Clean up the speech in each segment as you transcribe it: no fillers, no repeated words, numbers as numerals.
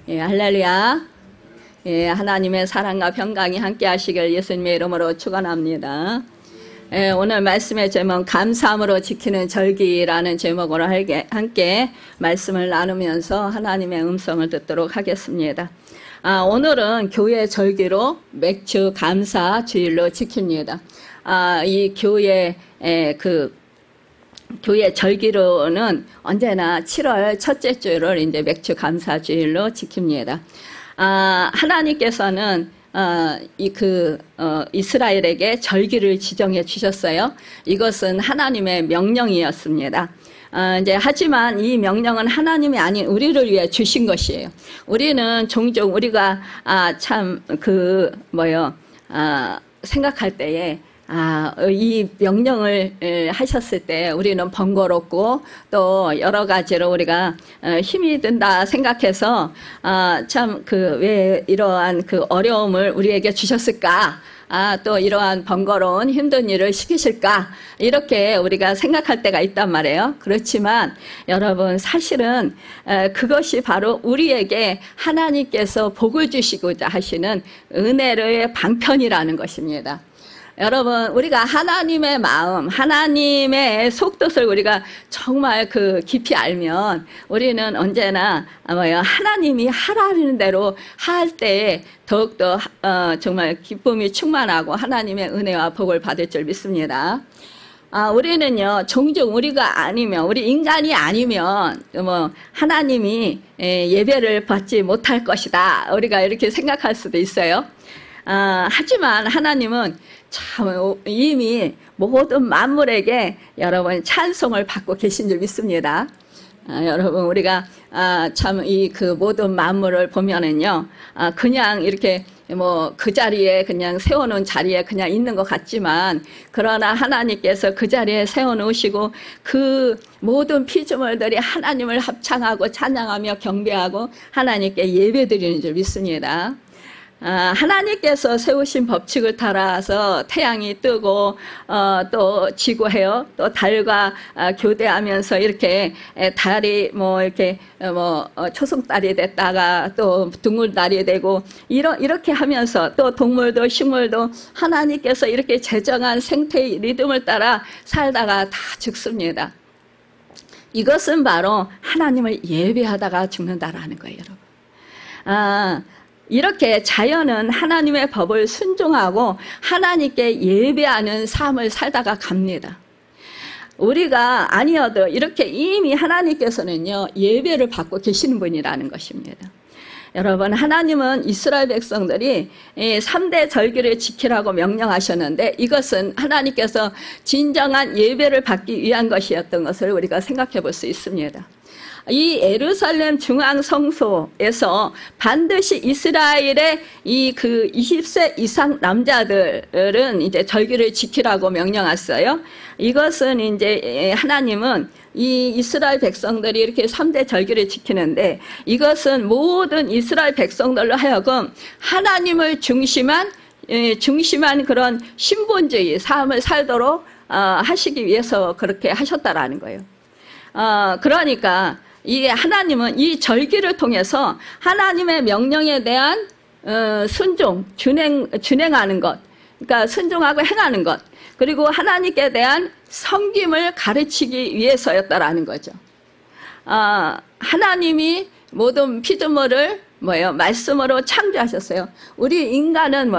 예, 할렐루야. 예, 하나님의 사랑과 평강이 함께 하시길 예수님의 이름으로 축원합니다. 예, 오늘 말씀의 제목 감사함으로 지키는 절기라는 제목으로 함께 말씀을 나누면서 하나님의 음성을 듣도록 하겠습니다. 오늘은 교회 절기로 맥주 감사 주일로 지킵니다. 이 교회 교회 절기로는 언제나 7월 첫째 주일을 이제 맥주 감사 주일로 지킵니다. 하나님께서는 이스라엘에게 절기를 지정해 주셨어요. 이것은 하나님의 명령이었습니다. 하지만 이 명령은 하나님이 아닌 우리를 위해 주신 것이에요. 우리는 종종 우리가 생각할 때에 이 명령을 하셨을 때 우리는 번거롭고 또 여러 가지로 우리가 힘이 든다 생각해서 왜 이러한 어려움을 우리에게 주셨을까? 또 이러한 번거로운 힘든 일을 시키실까? 이렇게 우리가 생각할 때가 있단 말이에요. 그렇지만 여러분 사실은 그것이 바로 우리에게 하나님께서 복을 주시고자 하시는 은혜의 방편이라는 것입니다. 여러분 우리가 하나님의 마음, 하나님의 속뜻을 우리가 정말 깊이 알면 우리는 언제나 하나님이 하라는 대로 할 때에 더욱더 정말 기쁨이 충만하고 하나님의 은혜와 복을 받을 줄 믿습니다. 우리는요 종종 우리가 아니면 우리 인간이 아니면 하나님이 예배를 받지 못할 것이다 우리가 이렇게 생각할 수도 있어요. 하지만 하나님은 참 이미 모든 만물에게 여러분 찬송을 받고 계신 줄 믿습니다. 여러분 우리가 참 모든 만물을 보면은요 그냥 이렇게 그 자리에 그냥 세워놓은 자리에 그냥 있는 것 같지만 그러나 하나님께서 그 자리에 세워놓으시고 그 모든 피조물들이 하나님을 합창하고 찬양하며 경배하고 하나님께 예배드리는 줄 믿습니다. 하나님께서 세우신 법칙을 따라서 태양이 뜨고 또 지구해요. 또 달과 교대하면서 이렇게 달이 초승달이 됐다가 또 둥글달이 되고 이렇게 하면서 또 동물도 식물도 하나님께서 이렇게 제정한 생태의 리듬을 따라 살다가 다 죽습니다. 이것은 바로 하나님을 예배하다가 죽는다라는 거예요, 여러분. 이렇게 자연은 하나님의 법을 순종하고 하나님께 예배하는 삶을 살다가 갑니다. 우리가 아니어도 이렇게 이미 하나님께서는요 예배를 받고 계시는 분이라는 것입니다. 여러분 하나님은 이스라엘 백성들이 3대 절기를 지키라고 명령하셨는데 이것은 하나님께서 진정한 예배를 받기 위한 것이었던 것을 우리가 생각해 볼 수 있습니다. 이 예루살렘 중앙 성소에서 반드시 이스라엘의 20세 이상 남자들은 이제 절기를 지키라고 명령했어요. 이것은 이제 하나님은 이 이스라엘 백성들이 이렇게 3대 절기를 지키는데 이것은 모든 이스라엘 백성들로 하여금 하나님을 중심한 그런 신본주의 삶을 살도록 하시기 위해서 그렇게 하셨다라는 거예요. 그러니까 이게 하나님은 이 절기를 통해서 하나님의 명령에 대한 순종, 준행하는 것, 그러니까 순종하고 행하는 것, 그리고 하나님께 대한 섬김을 가르치기 위해서였다라는 거죠. 하나님이 모든 피조물을 말씀으로 창조하셨어요. 우리 인간은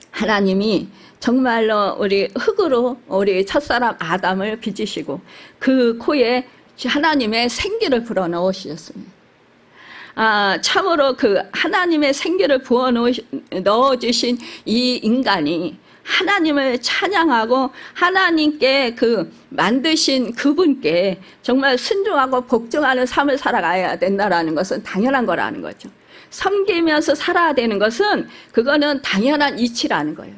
하나님이 정말로 우리 흙으로 우리 첫사람 아담을 빚으시고 그 코에 하나님의 생기를 불어 넣으셨습니다. 참으로 하나님의 생기를 부어 넣어주신 이 인간이 하나님을 찬양하고 하나님께 만드신 그분께 정말 순종하고 복종하는 삶을 살아가야 된다는 것은 당연한 거라는 거죠. 섬기면서 살아야 되는 것은 그거는 당연한 이치라는 거예요.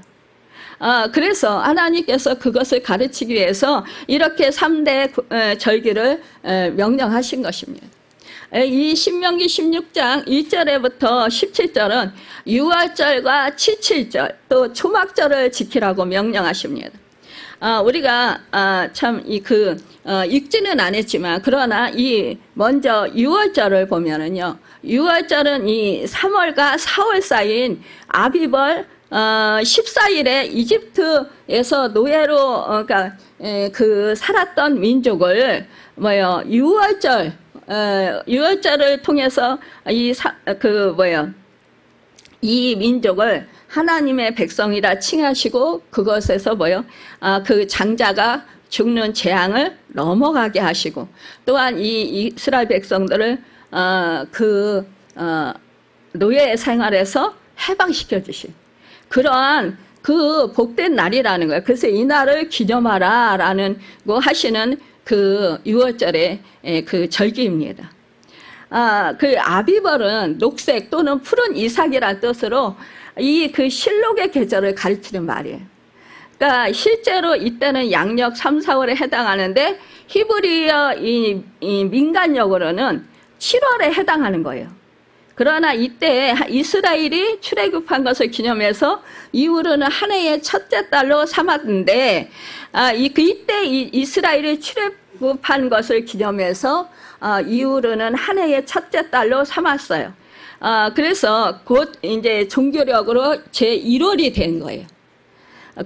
그래서 하나님께서 그것을 가르치기 위해서 이렇게 3대 절기를 명령하신 것입니다. 이 신명기 16장 1절에부터 17절은 유월절과 칠칠절 또 초막절을 지키라고 명령하십니다. 우리가 참 읽지는 안 했지만 그러나 이 먼저 유월절을 보면은요. 유월절은 이 3월과 4월 사이인 아비벌 14일에 이집트에서 노예로 그러니까 그 살았던 민족을 유월절을 통해서 이 민족을 하나님의 백성이라 칭하시고 그것에서 그 장자가 죽는 재앙을 넘어가게 하시고 또한 이 이스라엘 백성들을 노예 생활에서 해방시켜 주신 그러한 그 복된 날이라는 거예요. 그래서 이 날을 기념하라 라는 거 하시는 그 유월절의 그 절기입니다. 그 아비벌은 녹색 또는 푸른 이삭이라는 뜻으로 그 실록의 계절을 가리키는 말이에요. 그러니까 실제로 이때는 양력 3, 4월에 해당하는데 히브리어 이 민간역으로는 7월에 해당하는 거예요. 그러나 이때 이스라엘이 출애굽한 것을 기념해서 이후로는 한 해의 첫째 달로 삼았는데 이때 이스라엘이 출애굽한 것을 기념해서 이후로는 한 해의 첫째 달로 삼았어요. 그래서 곧 이제 종교력으로 제1월이 된 거예요.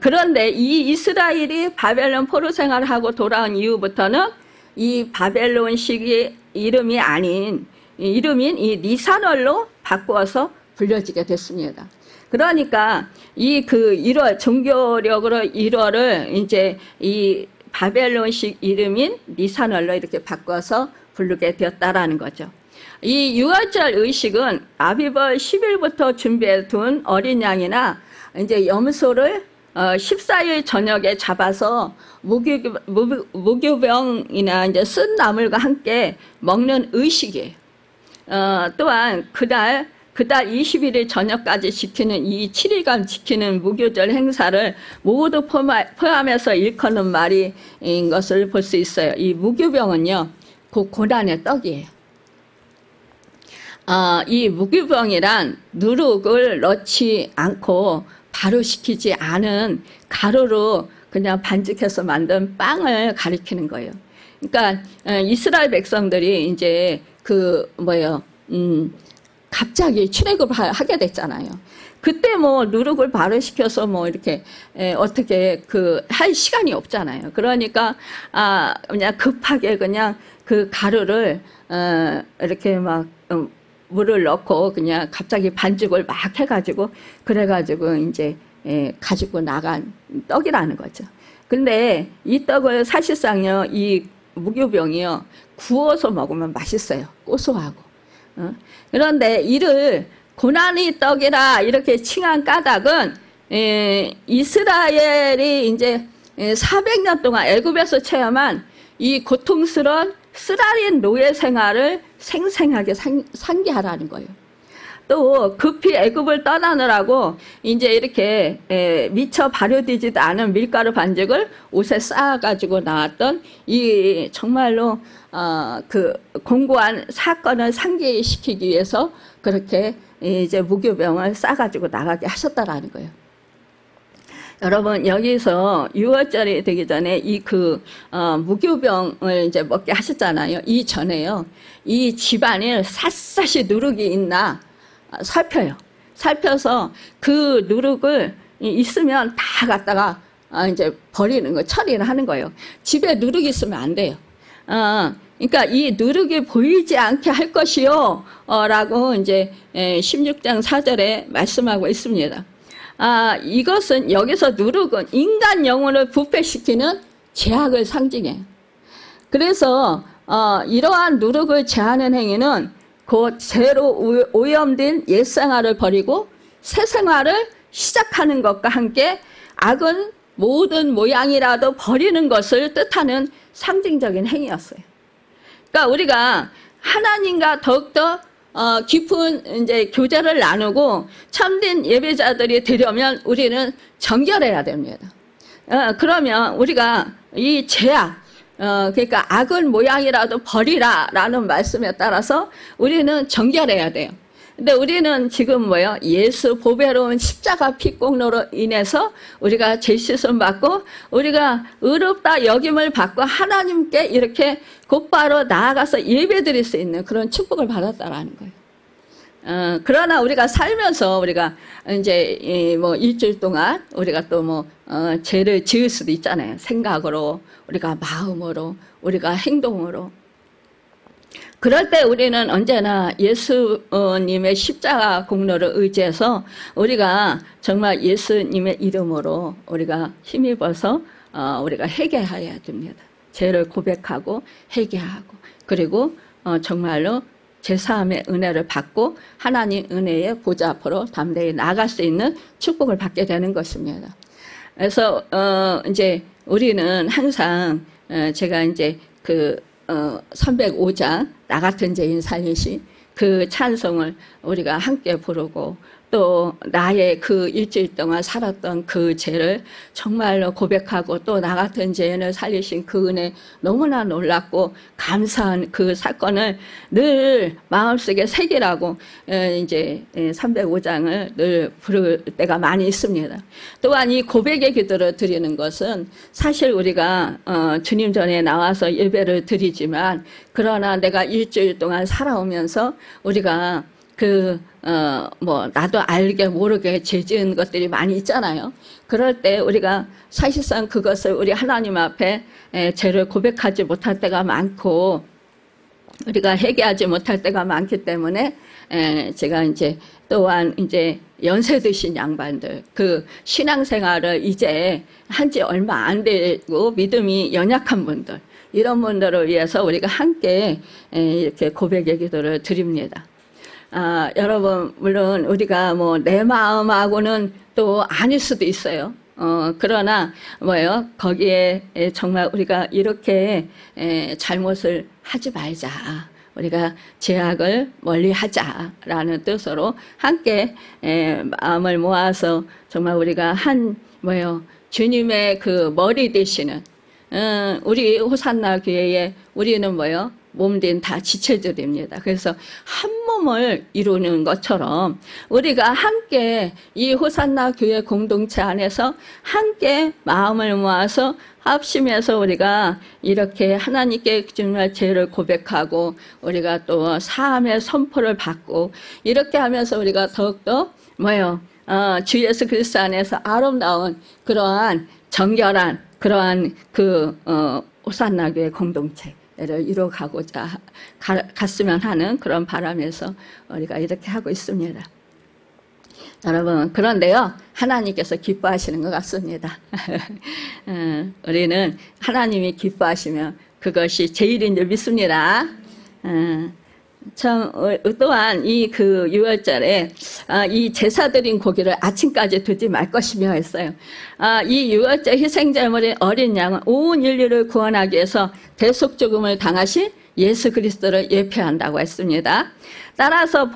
그런데 이 이스라엘이 바벨론 포로 생활을 하고 돌아온 이후부터는 이 바벨론식의 이름인 이 니산월로 바꾸어서 불려지게 됐습니다. 그러니까 이 1월 종교력으로 1월을 이제 이 바벨론식 이름인 니산월로 이렇게 바꿔서 부르게 되었다라는 거죠. 이 유월절 의식은 아비벌 10일부터 준비해 둔 어린 양이나 이제 염소를 14일 저녁에 잡아서 무교병이나 이제 쓴 나물과 함께 먹는 의식이에요. 또한 그달 21일 저녁까지 지키는 이 7일간 지키는 무교절 행사를 모두 포함해서 일컫는 말인 것을 볼 수 있어요. 이 무교병은요, 그 고난의 떡이에요. 이 무교병이란 누룩을 넣지 않고 발효시키지 않은 가루로 그냥 반죽해서 만든 빵을 가리키는 거예요. 그러니까 이스라엘 백성들이 이제 갑자기 출애굽을 하게 됐잖아요. 그때 누룩을 발효시켜서 이렇게 어떻게 할 시간이 없잖아요. 그러니까 그냥 급하게 그냥 그 가루를 이렇게 막 물을 넣고 그냥 갑자기 반죽을 막 해가지고 그래가지고 이제 가지고 나간 떡이라는 거죠. 근데 이 떡을 사실상요 이 무교병이요 구워서 먹으면 맛있어요. 고소하고. 그런데 이를 고난의 떡이라 이렇게 칭한 까닭은 이스라엘이 이제 400년 동안 애굽에서 체험한 이 고통스러운 쓰라린 노예 생활을 생생하게 상기하라는 거예요. 또 급히 애굽을 떠나느라고 이제 이렇게 미처 발효되지도 않은 밀가루 반죽을 옷에 쌓아가지고 나왔던 이 정말로 그 공고한 사건을 상기시키기 위해서 그렇게 이제 무교병을 싸가지고 나가게 하셨다라는 거예요. 여러분 여기서 유월절이 되기 전에 무교병을 이제 먹게 하셨잖아요. 이 전에요. 이 집안에 샅샅이 누룩이 있나 살펴요. 살펴서 그 누룩을 있으면 다 갖다가 이제 버리는 거, 처리를 하는 거예요. 집에 누룩이 있으면 안 돼요. 그러니까 이 누룩이 보이지 않게 할 것이요. 라고 이제 16장 4절에 말씀하고 있습니다. 이것은 여기서 누룩은 인간 영혼을 부패시키는 죄악을 상징해요. 그래서 이러한 누룩을 제하는 행위는 곧 죄로 오염된 옛생활을 버리고 새 생활을 시작하는 것과 함께 악은 모든 모양이라도 버리는 것을 뜻하는 상징적인 행위였어요. 그러니까 우리가 하나님과 더욱더 깊은 이제 교제를 나누고 참된 예배자들이 되려면 우리는 정결해야 됩니다. 그러면 우리가 이 죄악, 그러니까 악은 모양이라도 버리라 라는 말씀에 따라서 우리는 정결해야 돼요. 근데 우리는 지금 뭐요? 예수 보배로운 십자가 피공로로 인해서 우리가 죄 씻음 받고 우리가 의롭다 여김을 받고 하나님께 이렇게 곧바로 나아가서 예배드릴 수 있는 그런 축복을 받았다라는 거예요. 그러나 우리가 살면서 우리가 이제 뭐 일주일 동안 우리가 또 뭐 죄를 지을 수도 있잖아요. 생각으로, 우리가 마음으로, 우리가 행동으로. 그럴 때 우리는 언제나 예수님의 십자가 공로를 의지해서 우리가 정말 예수님의 이름으로 우리가 힘입어서 우리가 회개해야 됩니다. 죄를 고백하고 회개하고, 그리고 정말로 제사함의 은혜를 받고 하나님 은혜의 보좌 앞으로 담대히 나아갈 수 있는 축복을 받게 되는 것입니다. 그래서 이제 우리는 항상 제가 이제 그 305장 나 같은 죄인 살리시 그 찬송을 우리가 함께 부르고, 또 나의 그 일주일 동안 살았던 그 죄를 정말로 고백하고 또 나 같은 죄인을 살리신 그 은혜 너무나 놀랍고 감사한 그 사건을 늘 마음속에 새기라고 이제 305장을 늘 부를 때가 많이 있습니다. 또한 이 고백의 기도를 드리는 것은 사실 우리가 주님 전에 나와서 예배를 드리지만, 그러나 내가 일주일 동안 살아오면서 우리가 뭐 나도 알게 모르게 죄 지은 것들이 많이 있잖아요. 그럴 때 우리가 사실상 그것을 우리 하나님 앞에 죄를 고백하지 못할 때가 많고 우리가 회개하지 못할 때가 많기 때문에 제가 이제 또한 이제 연세 드신 양반들, 그 신앙생활을 이제 한지 얼마 안 되고 믿음이 연약한 분들, 이런 분들을 위해서 우리가 함께 이렇게 고백의 기도를 드립니다. 여러분, 물론 우리가 뭐 내 마음하고는 또 아닐 수도 있어요. 그러나 뭐예요? 거기에 정말 우리가 이렇게 잘못을 하지 말자, 우리가 죄악을 멀리 하자라는 뜻으로 함께 마음을 모아서 정말 우리가 주님의 그 머리 되시는 우리 호산나 교회에 우리는 몸된 다 지체들입니다. 그래서 한 몸을 이루는 것처럼 우리가 함께 이 호산나 교회 공동체 안에서 함께 마음을 모아서 합심해서 우리가 이렇게 하나님께 정말 죄를 고백하고 우리가 또 사함의 선포를 받고 이렇게 하면서 우리가 더욱더 주 예수 그리스도 안에서 아름다운 그러한 정결한 그러한 호산나 교회 공동체 를 이뤄가고자 갔으면 하는 그런 바람에서 우리가 이렇게 하고 있습니다. 여러분, 그런데요, 하나님께서 기뻐하시는 것 같습니다. 우리는 하나님이 기뻐하시면 그것이 제일인 줄 믿습니다. 참 또한 이 그 유월절에 이 제사 드린 고기를 아침까지 두지 말 것이며 했어요. 이 유월절 희생제물인 어린 양은 온 인류를 구원하기 위해서 대속죽음을 당하신 예수 그리스도를 예표한다고 했습니다. 따라서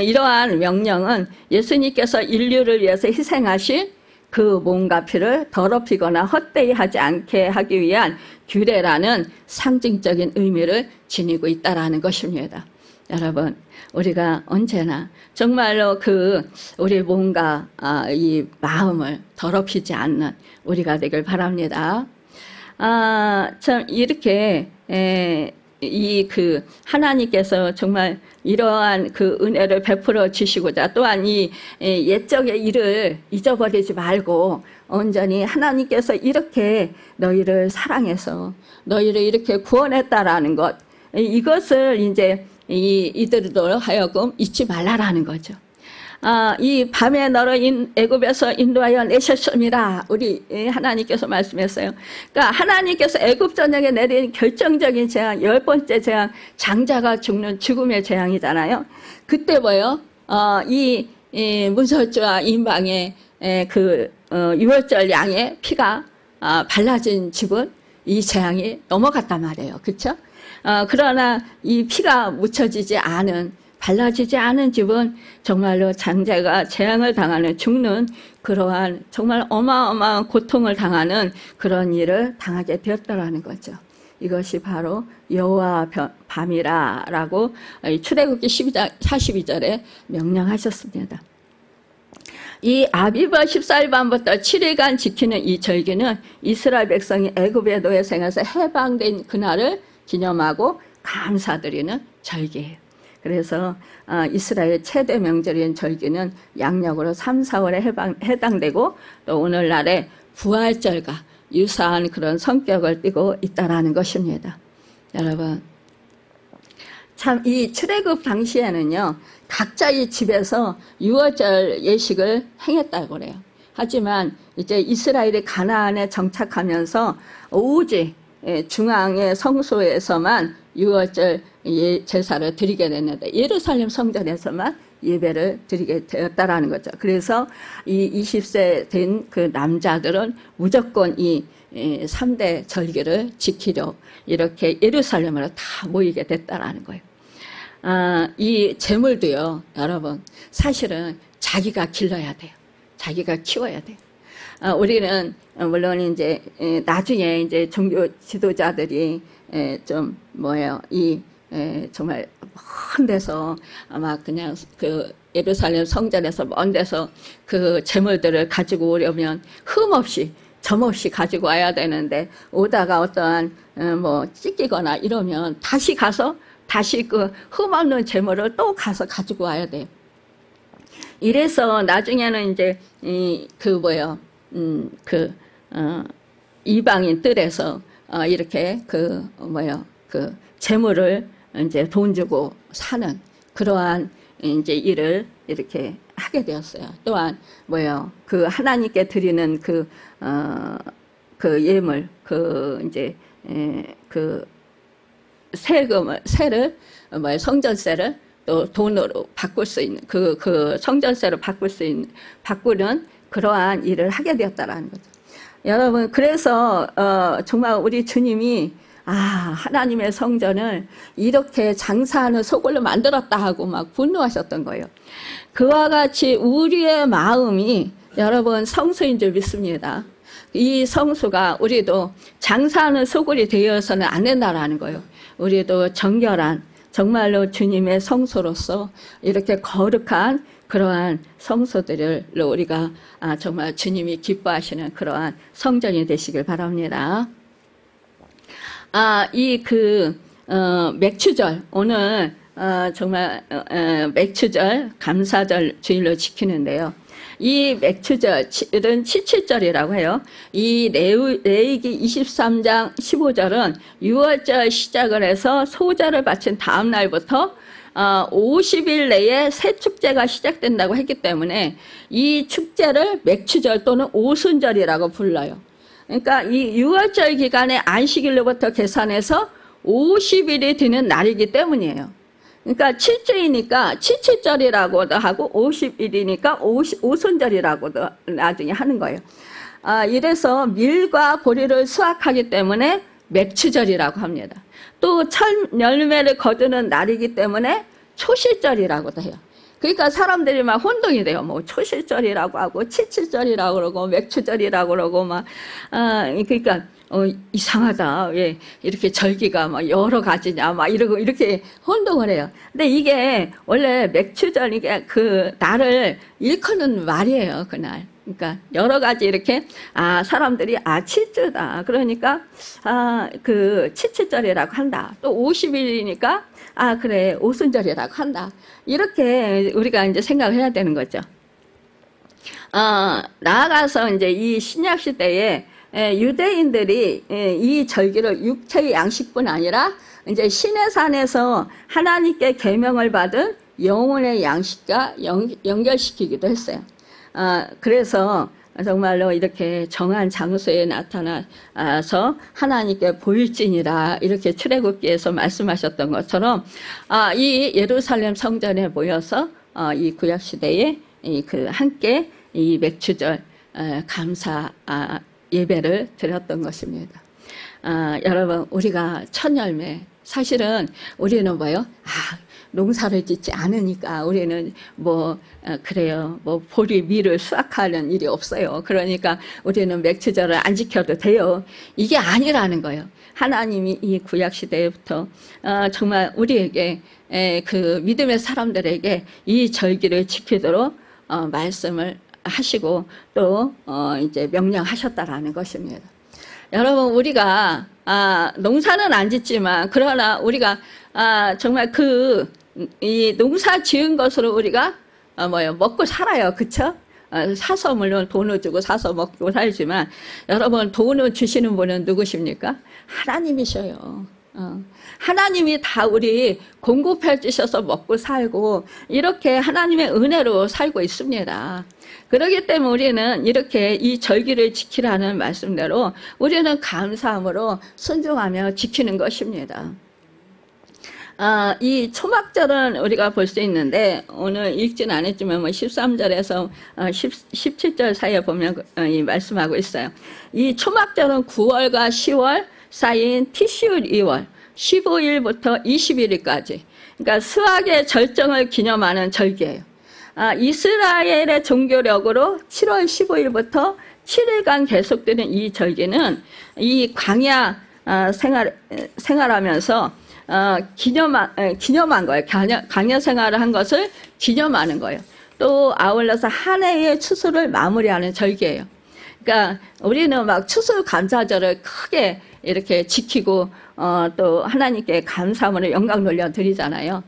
이러한 명령은 예수님께서 인류를 위해서 희생하신 그 몸과 피를 더럽히거나 헛되이 하지 않게 하기 위한 규례라는 상징적인 의미를 지니고 있다는 것입니다. 여러분, 우리가 언제나 정말로 우리 몸과 이 마음을 더럽히지 않는 우리가 되길 바랍니다. 참 이렇게 하나님께서 정말 이러한 그 은혜를 베풀어 주시고자, 또한 이 옛적의 일을 잊어버리지 말고 온전히 하나님께서 이렇게 너희를 사랑해서 너희를 이렇게 구원했다라는 것, 이것을 이제 이들로 하여금 잊지 말라라는 거죠. 이 밤에 너를 애굽에서 인도하여 내셨습니다. 우리 하나님께서 말씀했어요. 그러니까 하나님께서 애굽 전역에 내린 결정적인 재앙, 10번째 재앙, 장자가 죽는 죽음의 재앙이잖아요. 그때 이 문설주와 임방의 유월절 양의 피가 발라진 집은 이 재앙이 넘어갔단 말이에요. 그렇죠? 그러나 이 피가 묻혀지지 않은, 발라지지 않은 집은 정말로 장자가 재앙을 당하는, 죽는 그러한 정말 어마어마한 고통을 당하는 그런 일을 당하게 되었다라는 거죠. 이것이 바로 여호와 밤이라라고 출애굽기 12장 42절에 명령하셨습니다. 이 아비바 14일밤부터 7일간 지키는 이 절기는 이스라엘 백성이 애굽의 노예 생활에서 해방된 그날을 기념하고 감사드리는 절기예요. 그래서 이스라엘 최대 명절인 절기는 양력으로 3, 4월에 해당되고 또 오늘날의 부활절과 유사한 그런 성격을 띠고 있다는 것입니다. 여러분, 참 이 출애굽 당시에는요, 각자의 집에서 유월절 예식을 행했다고 그래요. 하지만 이제 이스라엘이 가나안에 정착하면서 오직 중앙의 성소에서만 유월절 제사를 드리게 됐는데 예루살렘 성전에서만 예배를 드리게 되었다라는 거죠. 그래서 이 20세 된 그 남자들은 무조건 이 3대 절기를 지키려 이렇게 예루살렘으로 다 모이게 됐다라는 거예요. 이 재물도요, 여러분, 사실은 자기가 길러야 돼요. 자기가 키워야 돼요. 우리는 물론 이제 나중에 이제 종교 지도자들이 좀 정말 먼 데서 아마 그냥 그 예루살렘 성전에서 먼 데서 그 재물들을 가지고 오려면 흠없이 점없이 가지고 와야 되는데 오다가 어떠한 찢기거나 이러면 다시 가서 다시 그 흠없는 재물을 또 가서 가지고 와야 돼요. 이래서 나중에는 이제 이방인 뜰에서 이렇게 그 재물을 이제 돈 주고 사는 그러한 이제 일을 이렇게 하게 되었어요. 또한 그 하나님께 드리는 그 예물, 세를 성전세를 또 돈으로 바꿀 수 있는 그 성전세로 바꾸는 그러한 일을 하게 되었다라는 거죠. 여러분, 그래서 정말 우리 주님이 하나님의 성전을 이렇게 장사하는 소굴로 만들었다 하고 막 분노하셨던 거예요. 그와 같이 우리의 마음이 여러분 성소인 줄 믿습니다. 이 성소가 우리도 장사하는 소굴이 되어서는 안 된다라는 거예요. 우리도 정결한 정말로 주님의 성소로서 이렇게 거룩한 그러한 성소들로 우리가 정말 주님이 기뻐하시는 그러한 성전이 되시길 바랍니다. 맥추절, 오늘 정말 맥추절 감사절 주일로 지키는데요. 이 맥추절은 치칠절이라고 해요. 이 레위기 23장 15절은 유월절 시작을 해서 소절을 바친 다음 날부터 50일 내에 새 축제가 시작된다고 했기 때문에 이 축제를 맥추절 또는 오순절이라고 불러요. 그러니까 이 유월절 기간의 안식일로부터 계산해서 50일이 되는 날이기 때문이에요. 그러니까 7주이니까 칠칠절이라고도 하고 50일이니까 오순절이라고도 나중에 하는 거예요. 이래서 밀과 보리를 수확하기 때문에 맥추절이라고 합니다. 또 철 열매를 거두는 날이기 때문에 초실절이라고도 해요. 그러니까 사람들이 막 혼동이 돼요. 초실절이라고 하고 칠칠절이라고 그러고 맥추절이라고 그러고 그러니까 이상하다. 왜 이렇게 절기가 막 여러 가지냐 막 이러고 이렇게 혼동을 해요. 근데 이게 원래 맥추절 이게 그 날을 일컫는 말이에요. 그날. 그러니까 여러 가지 이렇게 사람들이 칠주다. 그러니까 그 칠칠절이라고 한다. 또 50일이니까 그래 오순절이라고 한다. 이렇게 우리가 이제 생각을 해야 되는 거죠. 나아가서 이제 이 신약 시대에 유대인들이 이 절기를 육체의 양식뿐 아니라 이제 신의 산에서 하나님께 계명을 받은 영혼의 양식과 연결시키기도 했어요. 그래서 정말로 이렇게 정한 장소에 나타나서 하나님께 보일지니라 이렇게 출애굽기에서 말씀하셨던 것처럼 이 예루살렘 성전에 모여서 이 구약 시대에 함께 이 맥추절 감사 예배를 드렸던 것입니다. 여러분, 우리가 첫 열매, 사실은 우리는 농사를 짓지 않으니까 우리는 그래요. 보리, 밀을 수확하는 일이 없어요. 그러니까 우리는 맥추절을 안 지켜도 돼요. 이게 아니라는 거예요. 하나님이 이 구약 시대부터 정말 우리에게 그 믿음의 사람들에게 이 절기를 지키도록 말씀을 하시고 또 이제 명령하셨다라는 것입니다. 여러분, 우리가 농사는 안 짓지만 그러나 우리가 정말 이 농사 지은 것으로 우리가 먹고 살아요. 그쵸? 사서 물론 돈을 주고 사서 먹고 살지만 여러분, 돈을 주시는 분은 누구십니까? 하나님이셔요. 하나님이 다 우리 공급해 주셔서 먹고 살고 이렇게 하나님의 은혜로 살고 있습니다. 그렇기 때문에 우리는 이렇게 이 절기를 지키라는 말씀대로 우리는 감사함으로 순종하며 지키는 것입니다. 이 초막절은 우리가 볼 수 있는데 오늘 읽지는 않았지만 13절에서 17절 사이에 보면 말씀하고 있어요. 이 초막절은 9월과 10월 사이인 티시울 2월 15일부터 21일까지, 그러니까 수학의 절정을 기념하는 절기예요. 이스라엘의 종교력으로 7월 15일부터 7일간 계속되는 이 절기는 이 광야 생활하면서 기념한 거예요. 광야 생활을 한 것을 기념하는 거예요. 또 아울러서 한 해의 추수를 마무리하는 절기예요. 그러니까 우리는 막 추수감사절을 크게 이렇게 지키고 또 하나님께 감사함으로 영광 돌려 드리잖아요.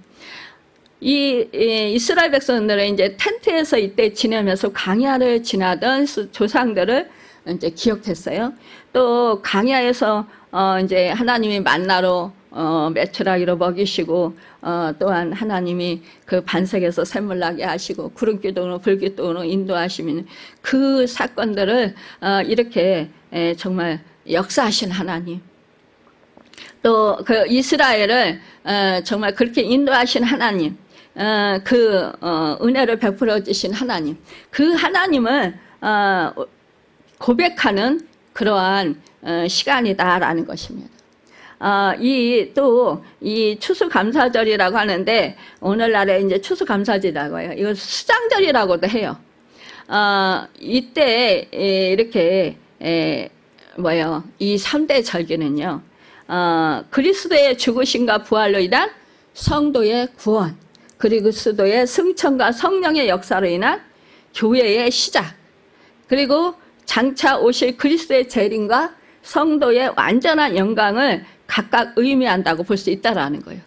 이스라엘 백성들은 이제 텐트에서 이때 지내면서 광야를 지나던 조상들을 이제 기억했어요. 또 광야에서 이제 하나님이 만나로 메추라기로 먹이시고 또한 하나님이 그 반석에서 샘물 나게 하시고 구름기둥으로 불기둥으로 인도하시는 그 사건들을 이렇게 정말 역사하신 하나님, 또 그 이스라엘을 정말 그렇게 인도하신 하나님, 그 은혜를 베풀어 주신 하나님, 그 하나님을 고백하는 그러한 시간이다라는 것입니다. 이 추수감사절이라고 하는데 오늘날에 이제 추수감사절이라고 해요. 이거 수장절이라고도 해요. 이때 이렇게 이 3대 절기는요, 그리스도의 죽으심과 부활로 인한 성도의 구원, 그리스도의 승천과 성령의 역사로 인한 교회의 시작, 그리고 장차 오실 그리스도의 재림과 성도의 완전한 영광을 각각 의미한다고 볼 수 있다라는 거예요.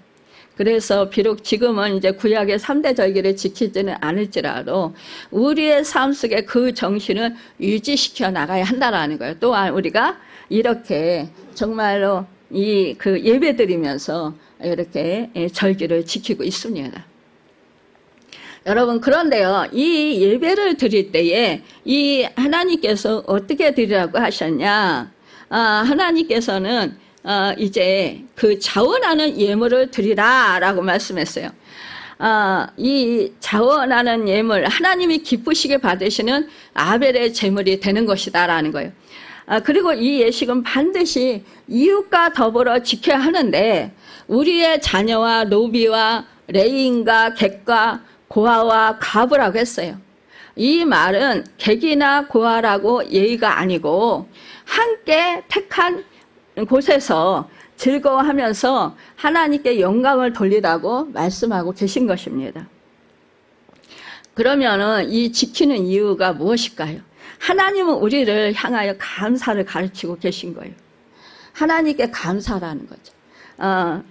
그래서 비록 지금은 이제 구약의 3대 절기를 지키지는 않을지라도 우리의 삶 속에 그 정신을 유지시켜 나가야 한다라는 거예요. 또한 우리가 이렇게 정말로 그 예배 드리면서 이렇게 절기를 지키고 있습니다. 여러분, 그런데요, 이 예배를 드릴 때에 이 하나님께서 어떻게 드리라고 하셨냐? 하나님께서는 이제 그 자원하는 예물을 드리라라고 말씀했어요. 이 자원하는 예물, 하나님이 기쁘시게 받으시는 아벨의 제물이 되는 것이다라는 거예요. 그리고 이 예식은 반드시 이웃과 더불어 지켜야 하는데 우리의 자녀와 노비와 레인과 객과 고아와 과부라고 했어요. 이 말은 객이나 고아라고 예의가 아니고 함께 택한 곳에서 즐거워하면서 하나님께 영광을 돌리라고 말씀하고 계신 것입니다. 그러면은 이 지키는 이유가 무엇일까요? 하나님은 우리를 향하여 감사를 가르치고 계신 거예요. 하나님께 감사라는 거죠.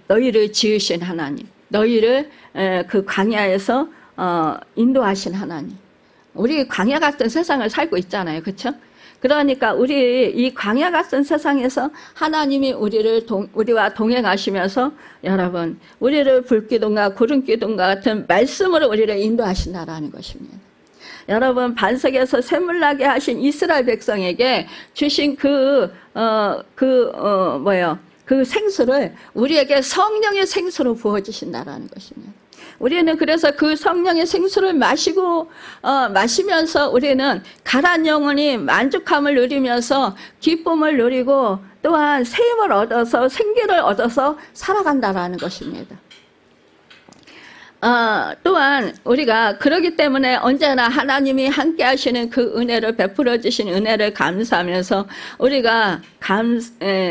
너희를 지으신 하나님, 너희를 그 광야에서 인도하신 하나님. 우리 광야 같은 세상을 살고 있잖아요. 그렇죠? 그러니까 우리 이 광야 같은 세상에서 하나님이 우리와 동행하시면서 여러분, 우리를 불기둥과 구름기둥과 같은 말씀으로 우리를 인도하신다라는 것입니다. 여러분, 반석에서 샘물 나게 하신 이스라엘 백성에게 주신 그 생수를 우리에게 성령의 생수로 부어주신다라는 것입니다. 우리는 그래서 그 성령의 생수를 마시면서 우리는 가란 영혼이 만족함을 누리면서 기쁨을 누리고 또한 새 힘을 얻어서 생기를 얻어서 살아간다라는 것입니다. 또한 우리가 그러기 때문에 언제나 하나님이 함께 하시는 그 은혜를 베풀어 주신 은혜를 감사하면서 우리가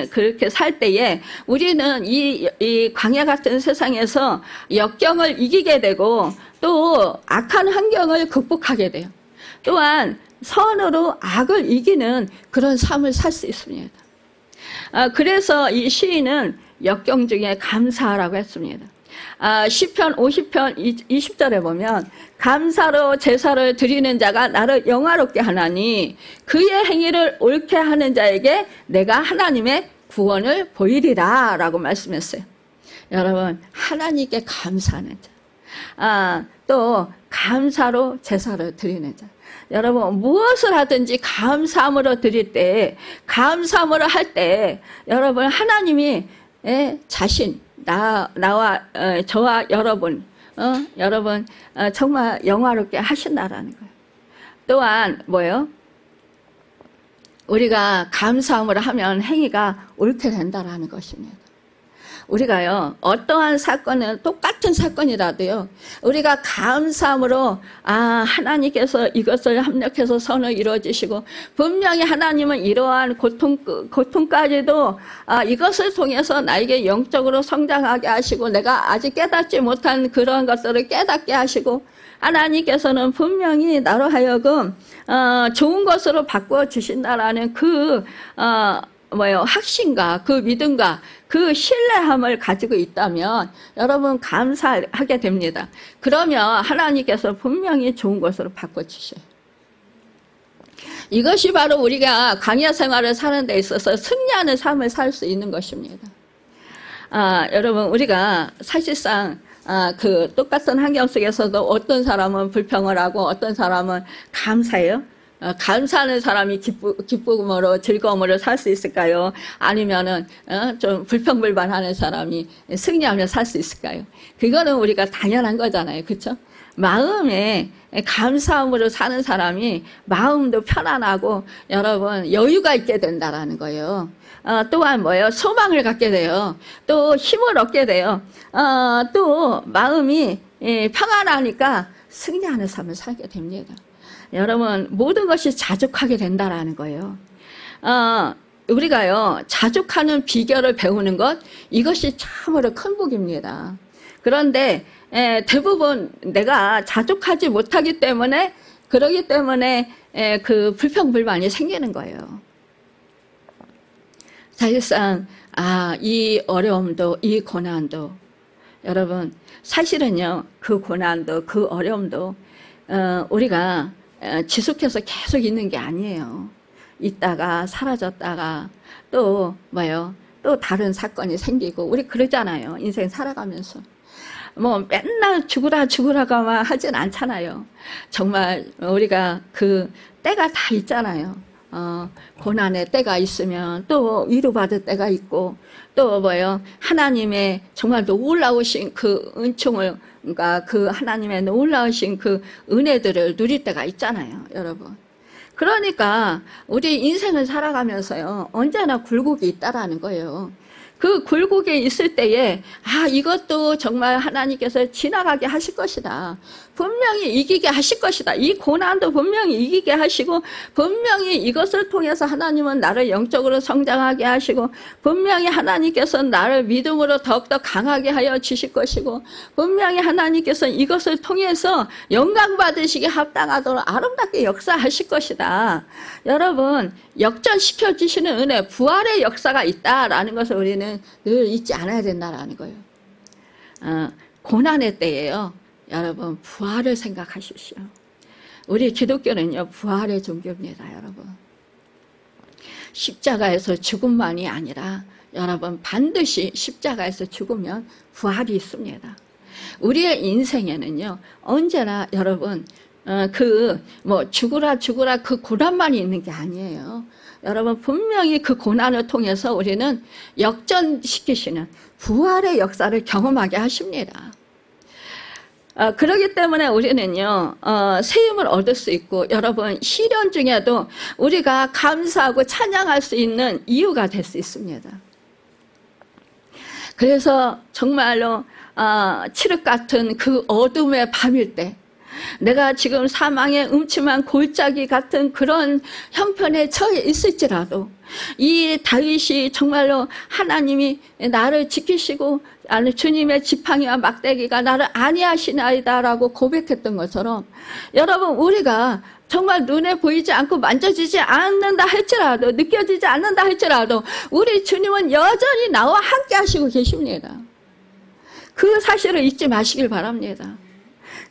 그렇게 살 때에 우리는 이 광야 같은 세상에서 역경을 이기게 되고 또 악한 환경을 극복하게 돼요. 또한 선으로 악을 이기는 그런 삶을 살 수 있습니다. 그래서 이 시인은 역경 중에 감사하라고 했습니다. 시편 50편 20절에 보면 감사로 제사를 드리는 자가 나를 영화롭게 하나니 그의 행위를 옳게 하는 자에게 내가 하나님의 구원을 보이리라 라고 말씀했어요. 여러분, 하나님께 감사하는 자, 또 감사로 제사를 드리는 자. 여러분, 무엇을 하든지 감사함으로 드릴 때, 감사함으로 할 때 여러분, 하나님이 자신 나와 저와 여러분 정말 영화롭게 하신다라는 거예요. 또한 뭐예요? 우리가 감사함으로 하면 행위가 옳게 된다라는 것입니다. 우리가요, 어떠한 사건은 똑같은 사건이라도요, 우리가 감사함으로 하나님께서 이것을 합력해서 선을 이루어주시고 분명히 하나님은 이러한 고통까지도 이것을 통해서 나에게 영적으로 성장하게 하시고 내가 아직 깨닫지 못한 그런 것들을 깨닫게 하시고 하나님께서는 분명히 나로 하여금 좋은 것으로 바꿔주신다라는 확신과 그 믿음과 그 신뢰함을 가지고 있다면 여러분 감사하게 됩니다. 그러면 하나님께서 분명히 좋은 것으로 바꿔주셔요. 이것이 바로 우리가 광야 생활을 사는 데 있어서 승리하는 삶을 살 수 있는 것입니다. 여러분, 우리가 사실상 그 똑같은 환경 속에서도 어떤 사람은 불평을 하고 어떤 사람은 감사해요. 감사하는 사람이 기쁨으로 즐거움으로 살 수 있을까요? 아니면은 좀 불평불만하는 사람이 승리하며 살 수 있을까요? 그거는 우리가 당연한 거잖아요, 그렇죠? 마음에 감사함으로 사는 사람이 마음도 편안하고 여러분 여유가 있게 된다라는 거예요. 또한 뭐예요? 소망을 갖게 돼요. 또 힘을 얻게 돼요. 또 마음이 평안하니까 승리하는 삶을 살게 됩니다. 여러분, 모든 것이 자족하게 된다라는 거예요. 우리가요, 자족하는 비결을 배우는 것, 이것이 참으로 큰 복입니다. 그런데 대부분 내가 자족하지 못하기 때문에, 그러기 때문에 그 불평불만이 생기는 거예요. 사실상 이 어려움도, 이 고난도, 여러분, 사실은요, 그 고난도, 그 어려움도 우리가 지속해서 계속 있는 게 아니에요. 있다가 사라졌다가 또 또 다른 사건이 생기고 우리 그러잖아요. 인생 살아가면서 뭐 맨날 죽으라고만 하진 않잖아요. 정말 우리가 그 때가 다 있잖아요. 고난의 때가 있으면 또 위로받을 때가 있고 또 하나님의 정말 놀라우신 그 은총을, 그러니까 그 하나님의 놀라우신 그 은혜들을 누릴 때가 있잖아요, 여러분. 그러니까 우리 인생을 살아가면서요, 언제나 굴곡이 있다라는 거예요. 그 굴곡에 있을 때에 이것도 정말 하나님께서 지나가게 하실 것이다. 분명히 이기게 하실 것이다. 이 고난도 분명히 이기게 하시고 분명히 이것을 통해서 하나님은 나를 영적으로 성장하게 하시고 분명히 하나님께서 나를 믿음으로 더욱더 강하게 하여 주실 것이고 분명히 하나님께서 이것을 통해서 영광 받으시게 합당하도록 아름답게 역사하실 것이다. 여러분, 역전시켜 주시는 은혜, 부활의 역사가 있다라는 것을 우리는 늘 잊지 않아야 된다라는 거예요. 고난의 때예요. 여러분, 부활을 생각하십시오. 우리 기독교는요, 부활의 종교입니다, 여러분. 십자가에서 죽음만이 아니라 여러분, 반드시 십자가에서 죽으면 부활이 있습니다. 우리의 인생에는요, 언제나 여러분, 죽으라 그 고난만이 있는 게 아니에요. 여러분, 분명히 그 고난을 통해서 우리는 역전시키시는 부활의 역사를 경험하게 하십니다. 그렇기 때문에 우리는요, 새 힘을 얻을 수 있고, 여러분, 시련 중에도 우리가 감사하고 찬양할 수 있는 이유가 될 수 있습니다. 그래서 정말로, 칠흑 같은 그 어둠의 밤일 때, 내가 지금 사망의 음침한 골짜기 같은 그런 형편에 처해 있을지라도 이 다윗이 정말로 하나님이 나를 지키시고 주님의 지팡이와 막대기가 나를 안위하시나이다 라고 고백했던 것처럼, 여러분, 우리가 정말 눈에 보이지 않고 만져지지 않는다 할지라도, 느껴지지 않는다 할지라도 우리 주님은 여전히 나와 함께 하시고 계십니다. 그 사실을 잊지 마시길 바랍니다.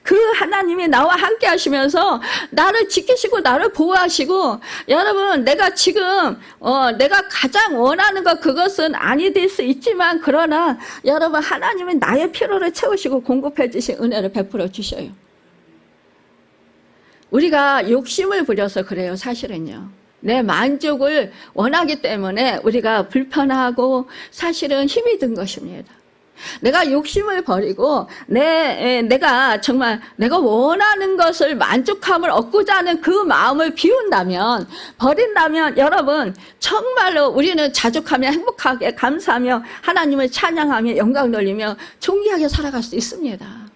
그 하나님이 나와 함께 하시면서 나를 지키시고 나를 보호하시고, 여러분, 내가 지금 내가 가장 원하는 것, 그것은 아니 될 수 있지만, 그러나 여러분, 하나님은 나의 필요를 채우시고 공급해 주신 은혜를 베풀어 주셔요. 우리가 욕심을 부려서 그래요. 사실은요, 내 만족을 원하기 때문에 우리가 불편하고 사실은 힘이 든 것입니다. 내가 욕심을 버리고 내가 정말 내가 원하는 것을, 만족함을 얻고자 하는 그 마음을 비운다면, 버린다면, 여러분, 정말로 우리는 자족하며 행복하게 감사하며 하나님을 찬양하며 영광 돌리며 존귀하게 살아갈 수 있습니다.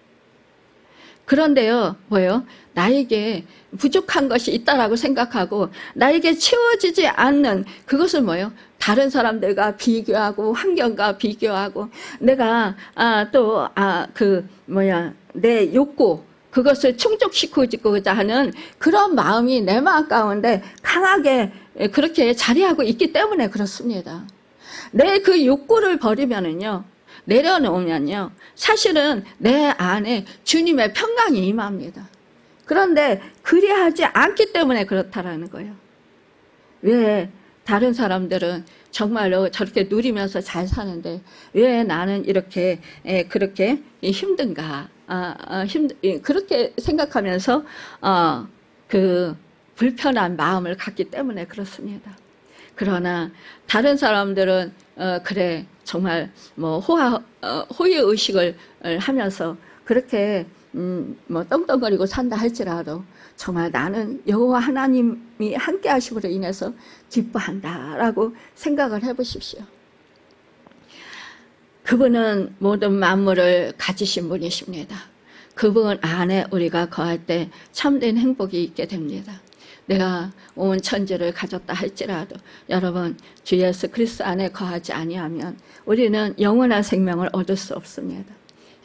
그런데요, 뭐예요? 나에게 부족한 것이 있다라고 생각하고 나에게 채워지지 않는 그것을 뭐예요? 다른 사람들과 비교하고 환경과 비교하고 내가 내 욕구, 그것을 충족시키고자 하는 그런 마음이 내 마음 가운데 강하게 그렇게 자리하고 있기 때문에 그렇습니다. 내 그 욕구를 버리면은요, 내려놓으면요, 사실은 내 안에 주님의 평강이 임합니다. 그런데 그리하지 않기 때문에 그렇다라는 거예요. 왜 다른 사람들은 정말로 저렇게 누리면서 잘 사는데 왜 나는 이렇게 그렇게 힘든가? 그렇게 생각하면서 그 불편한 마음을 갖기 때문에 그렇습니다. 그러나 다른 사람들은 그래 정말 뭐 호의 의식을 하면서 그렇게 뭐 떵떵거리고 산다 할지라도 정말 나는 여호와 하나님이 함께 하심으로 인해서 기뻐한다라고 생각을 해보십시오. 그분은 모든 만물을 가지신 분이십니다. 그분 안에 우리가 거할 때 참된 행복이 있게 됩니다. 내가 온 천지를 가졌다 할지라도 여러분, 주 예수 그리스도 안에 거하지 아니하면 우리는 영원한 생명을 얻을 수 없습니다.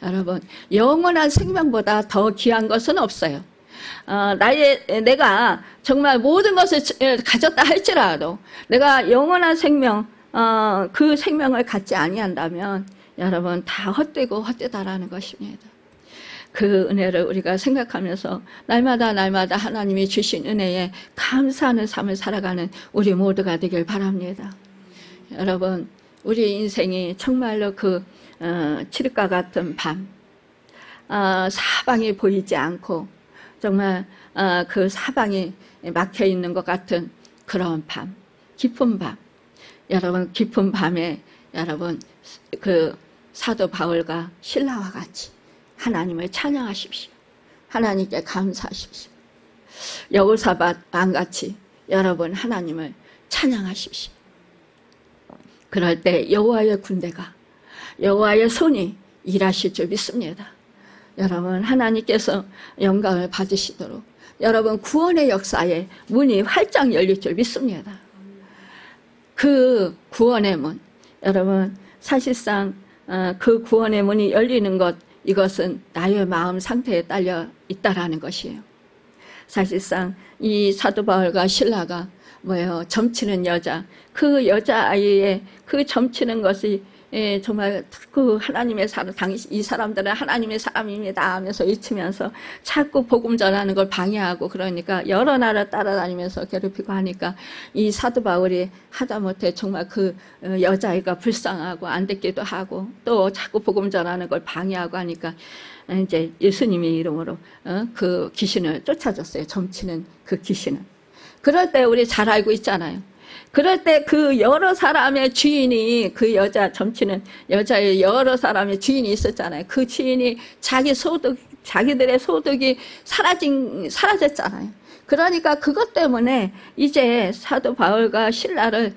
여러분, 영원한 생명보다 더 귀한 것은 없어요. 내가 정말 모든 것을 가졌다 할지라도 내가 영원한 생명, 그 생명을 갖지 아니한다면 여러분 다 헛되고 헛되다라는 것입니다. 그 은혜를 우리가 생각하면서 날마다 하나님이 주신 은혜에 감사하는 삶을 살아가는 우리 모두가 되길 바랍니다. 여러분, 우리 인생이 정말로 그 칠흑과 같은 밤, 사방이 보이지 않고 정말 그 사방이 막혀 있는 것 같은 그런 밤, 깊은 밤, 여러분, 깊은 밤에 여러분 그 사도 바울과 실라와 같이 하나님을 찬양하십시오. 하나님께 감사하십시오. 여호사밧 왕같이 여러분 하나님을 찬양하십시오. 그럴 때 여호와의 군대가, 여호와의 손이 일하실 줄 믿습니다. 여러분, 하나님께서 영광을 받으시도록 여러분 구원의 역사에 문이 활짝 열릴 줄 믿습니다. 그 구원의 문, 여러분 사실상 그 구원의 문이 열리는 것, 이것은 나의 마음 상태에 딸려 있다라는 것이에요. 사실상 이 사도 바울과 실라가 뭐예요? 점치는 여자, 그 여자아이의 그 점치는 것이 정말 그 하나님의 사람, 이 사람들은 하나님의 사람입니다 하면서 외치면서 자꾸 복음 전하는 걸 방해하고, 그러니까 여러 나라 따라다니면서 괴롭히고 하니까 이 사도 바울이 하다못해 정말 그 여자아이가 불쌍하고 안 듣기도 하고 또 자꾸 복음 전하는 걸 방해하고 하니까 이제 예수님의 이름으로 그 귀신을 쫓아줬어요. 점치는 그 귀신은. 그럴 때 우리 잘 알고 있잖아요. 그럴 때 그 여러 사람의 주인이, 그 여자 점치는 여자의 여러 사람의 주인이 있었잖아요. 그 주인이 자기들의 소득이 사라졌잖아요. 그러니까 그것 때문에 이제 사도 바울과 실라를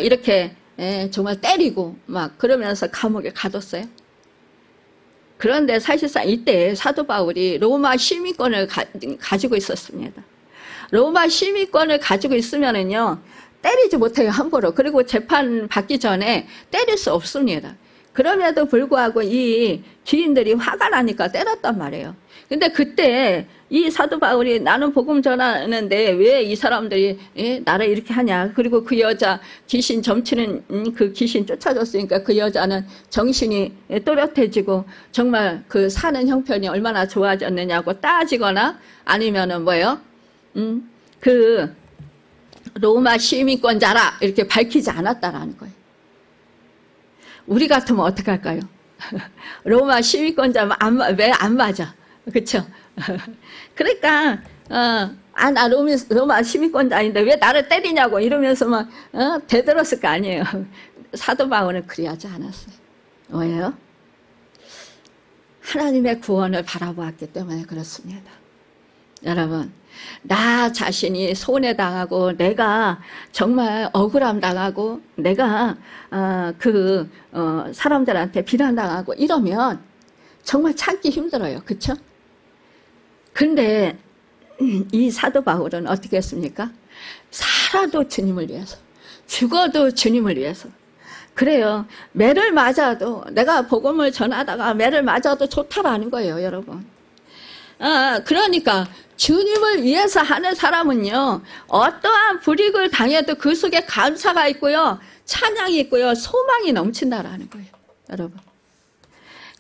이렇게 정말 때리고 막 그러면서 감옥에 가뒀어요. 그런데 사실상 이때 사도 바울이 로마 시민권을 가지고 있었습니다. 로마 시민권을 가지고 있으면은요, 때리지 못해요, 함부로. 그리고 재판 받기 전에 때릴 수 없습니다. 그럼에도 불구하고 이 주인들이 화가 나니까 때렸단 말이에요. 근데 그때 이 사도 바울이 나는 복음 전하는데 왜 이 사람들이 나를 이렇게 하냐. 그리고 그 여자 귀신 점치는 그 귀신 쫓아줬으니까 그 여자는 정신이 또렷해지고 정말 그 사는 형편이 얼마나 좋아졌느냐고 따지거나 아니면은 뭐예요? 그 로마 시민권자라 이렇게 밝히지 않았다라는 거예요. 우리 같으면 어떻게 할까요? 로마 시민권자면 왜 안 맞아? 그렇죠? 그러니까 나 로마 시민권자인데 왜 나를 때리냐고 이러면서 막 대들었을 거 아니에요. 사도 바울은 그리하지 않았어요. 왜요? 하나님의 구원을 바라보았기 때문에 그렇습니다. 여러분, 나 자신이 손해당하고 내가 정말 억울함 당하고 내가 사람들한테 비난당하고 이러면 정말 참기 힘들어요. 그렇죠? 근데 이 사도 바울은 어떻게 했습니까? 살아도 주님을 위해서, 죽어도 주님을 위해서. 그래요. 매를 맞아도, 내가 복음을 전하다가 매를 맞아도 좋다라는 거예요, 여러분. 그러니까 주님을 위해서 하는 사람은요, 어떠한 불이익을 당해도 그 속에 감사가 있고요, 찬양이 있고요, 소망이 넘친다라는 거예요, 여러분.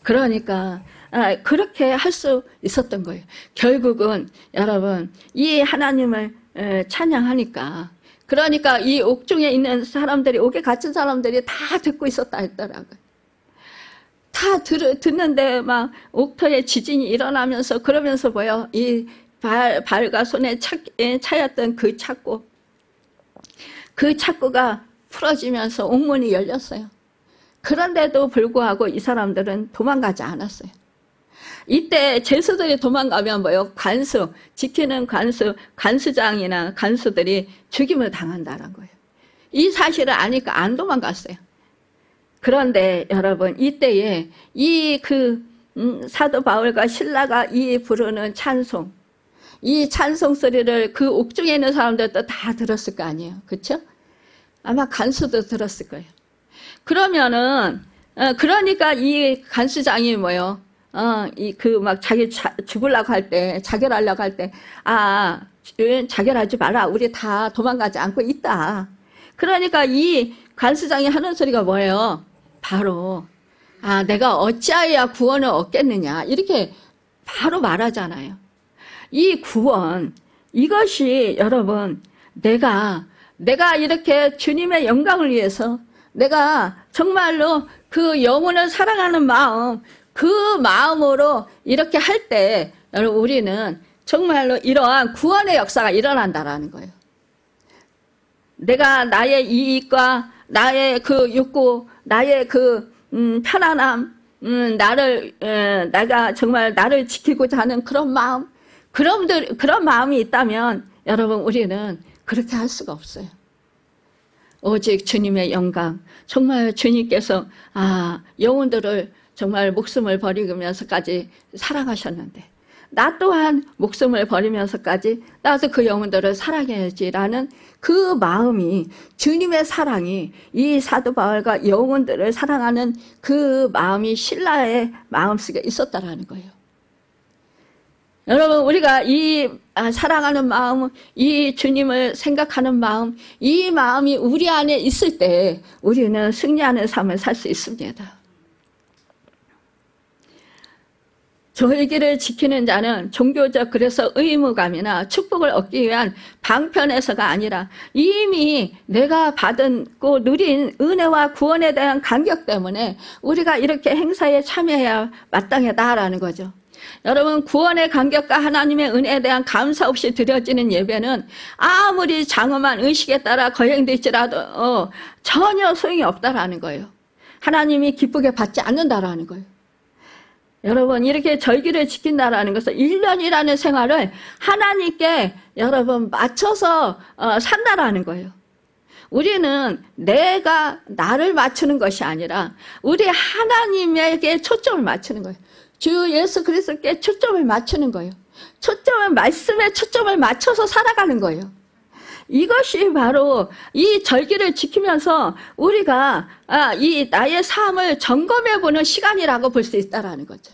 그러니까 그렇게 할 수 있었던 거예요. 결국은 여러분, 이 하나님을 찬양하니까, 그러니까 이 옥중에 있는 사람들이, 옥에 갇힌 사람들이 다 듣고 있었다 했더라고요. 다 듣는데 막 옥터에 지진이 일어나면서, 그러면서 뭐요? 이 발과 손에 차였던 그 착고가 풀어지면서 옥문이 열렸어요. 그런데도 불구하고 이 사람들은 도망가지 않았어요. 이때 죄수들이 도망가면 뭐요? 지키는 간수장이나 간수들이 죽임을 당한다는 거예요. 이 사실을 아니까 안 도망갔어요. 그런데 여러분, 이때에 사도 바울과 실라가 부르는 찬송, 이 찬송 소리를 그 옥중에 있는 사람들도 다 들었을 거 아니에요. 그렇죠? 아마 간수도 들었을 거예요. 그러면은 그러니까 이 간수장이 뭐요? 막 자기 죽으려고 할 때, 자결하려고 할 때, 자결하지 마라. 우리 다 도망가지 않고 있다. 그러니까 이 간수장이 하는 소리가 뭐예요? 바로 내가 어찌하여야 구원을 얻겠느냐, 이렇게 바로 말하잖아요. 이 구원, 이것이 여러분, 내가 이렇게 주님의 영광을 위해서 내가 정말로 그 영혼을 사랑하는 마음, 그 마음으로 이렇게 할 때 여러분, 우리는 정말로 이러한 구원의 역사가 일어난다라는 거예요. 내가 나의 이익과 나의 그 욕구, 나의 그 편안함, 내가 정말 나를 지키고자 하는 그런 마음, 그런 마음이 있다면 여러분, 우리는 그렇게 할 수가 없어요. 오직 주님의 영광, 정말 주님께서 영혼들을 정말 목숨을 버리면서까지 사랑하셨는데 나 또한 목숨을 버리면서까지 나도 그 영혼들을 사랑해야지라는 그 마음이, 주님의 사랑이 이 사도 바울과 영혼들을 사랑하는 그 마음이 실라의 마음속에 있었다라는 거예요. 여러분, 우리가 이 사랑하는 마음, 이 주님을 생각하는 마음, 이 마음이 우리 안에 있을 때 우리는 승리하는 삶을 살 수 있습니다. 절기를 지키는 자는 종교적 그래서 의무감이나 축복을 얻기 위한 방편에서가 아니라 이미 내가 받고 누린 은혜와 구원에 대한 감격 때문에 우리가 이렇게 행사에 참여해야 마땅하다라는 거죠. 여러분, 구원의 감격과 하나님의 은혜에 대한 감사 없이 드려지는 예배는 아무리 장엄한 의식에 따라 거행될지라도 전혀 소용이 없다라는 거예요. 하나님이 기쁘게 받지 않는다라는 거예요. 여러분, 이렇게 절기를 지킨다라는 것은 1년이라는 생활을 하나님께 여러분 맞춰서 산다라는 거예요. 우리는 내가 나를 맞추는 것이 아니라 우리 하나님에게 초점을 맞추는 거예요. 주 예수 그리스도께 초점을 맞추는 거예요. 초점은 말씀에 초점을 맞춰서 살아가는 거예요. 이것이 바로 이 절기를 지키면서 우리가 이 나의 삶을 점검해보는 시간이라고 볼 수 있다는 거죠.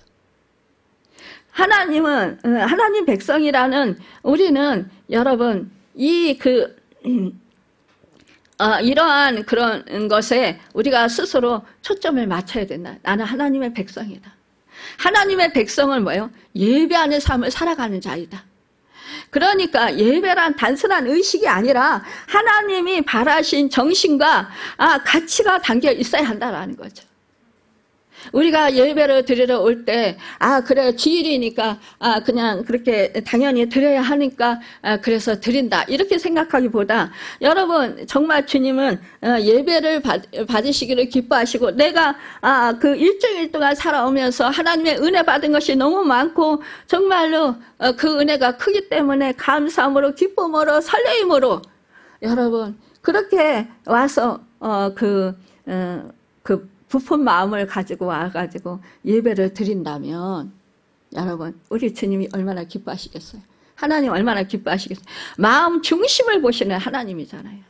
하나님은 하나님 백성이라는 우리는 여러분 이러한 그런 것에 우리가 스스로 초점을 맞춰야 된다. 나는 하나님의 백성이다. 하나님의 백성은 뭐예요? 예배하는 삶을 살아가는 자이다. 그러니까 예배란 단순한 의식이 아니라 하나님이 바라신 정신과 가치가 담겨 있어야 한다는 거죠. 우리가 예배를 드리러 올 때 그래 주일이니까 그냥 그렇게 당연히 드려야 하니까 그래서 드린다 이렇게 생각하기보다 여러분 정말 주님은 예배를 받으시기를 기뻐하시고 내가 그 일주일 동안 살아오면서 하나님의 은혜 받은 것이 너무 많고 정말로 그 은혜가 크기 때문에 감사함으로 기쁨으로 설레임으로 여러분 그렇게 와서 부푼 마음을 가지고 와가지고 예배를 드린다면 여러분 우리 주님이 얼마나 기뻐하시겠어요? 하나님 얼마나 기뻐하시겠어요? 마음 중심을 보시는 하나님이잖아요.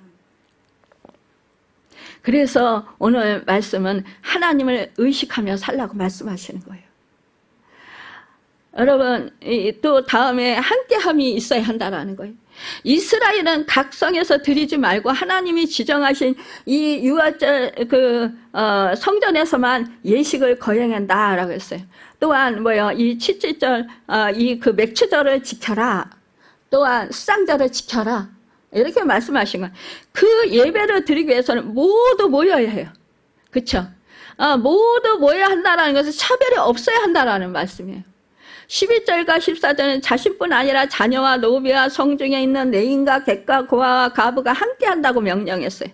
그래서 오늘 말씀은 하나님을 의식하며 살라고 말씀하시는 거예요. 여러분 또 다음에 함께함이 있어야 한다는 거예요. 이스라엘은 각 성에서 드리지 말고 하나님이 지정하신 이 유월절 성전에서만 예식을 거행한다라고 했어요. 또한 이 칠칠절 그 맥추절을 지켜라. 또한 수장절을 지켜라. 이렇게 말씀하신 거예요. 그 예배를 드리기 위해서는 모두 모여야 해요. 그렇죠? 모두 모여야 한다는 것은 차별이 없어야 한다는 말씀이에요. 11절과 14절은 자신뿐 아니라 자녀와 노비와 성중에 있는 레인과 객과 고아와 가부가 함께 한다고 명령했어요.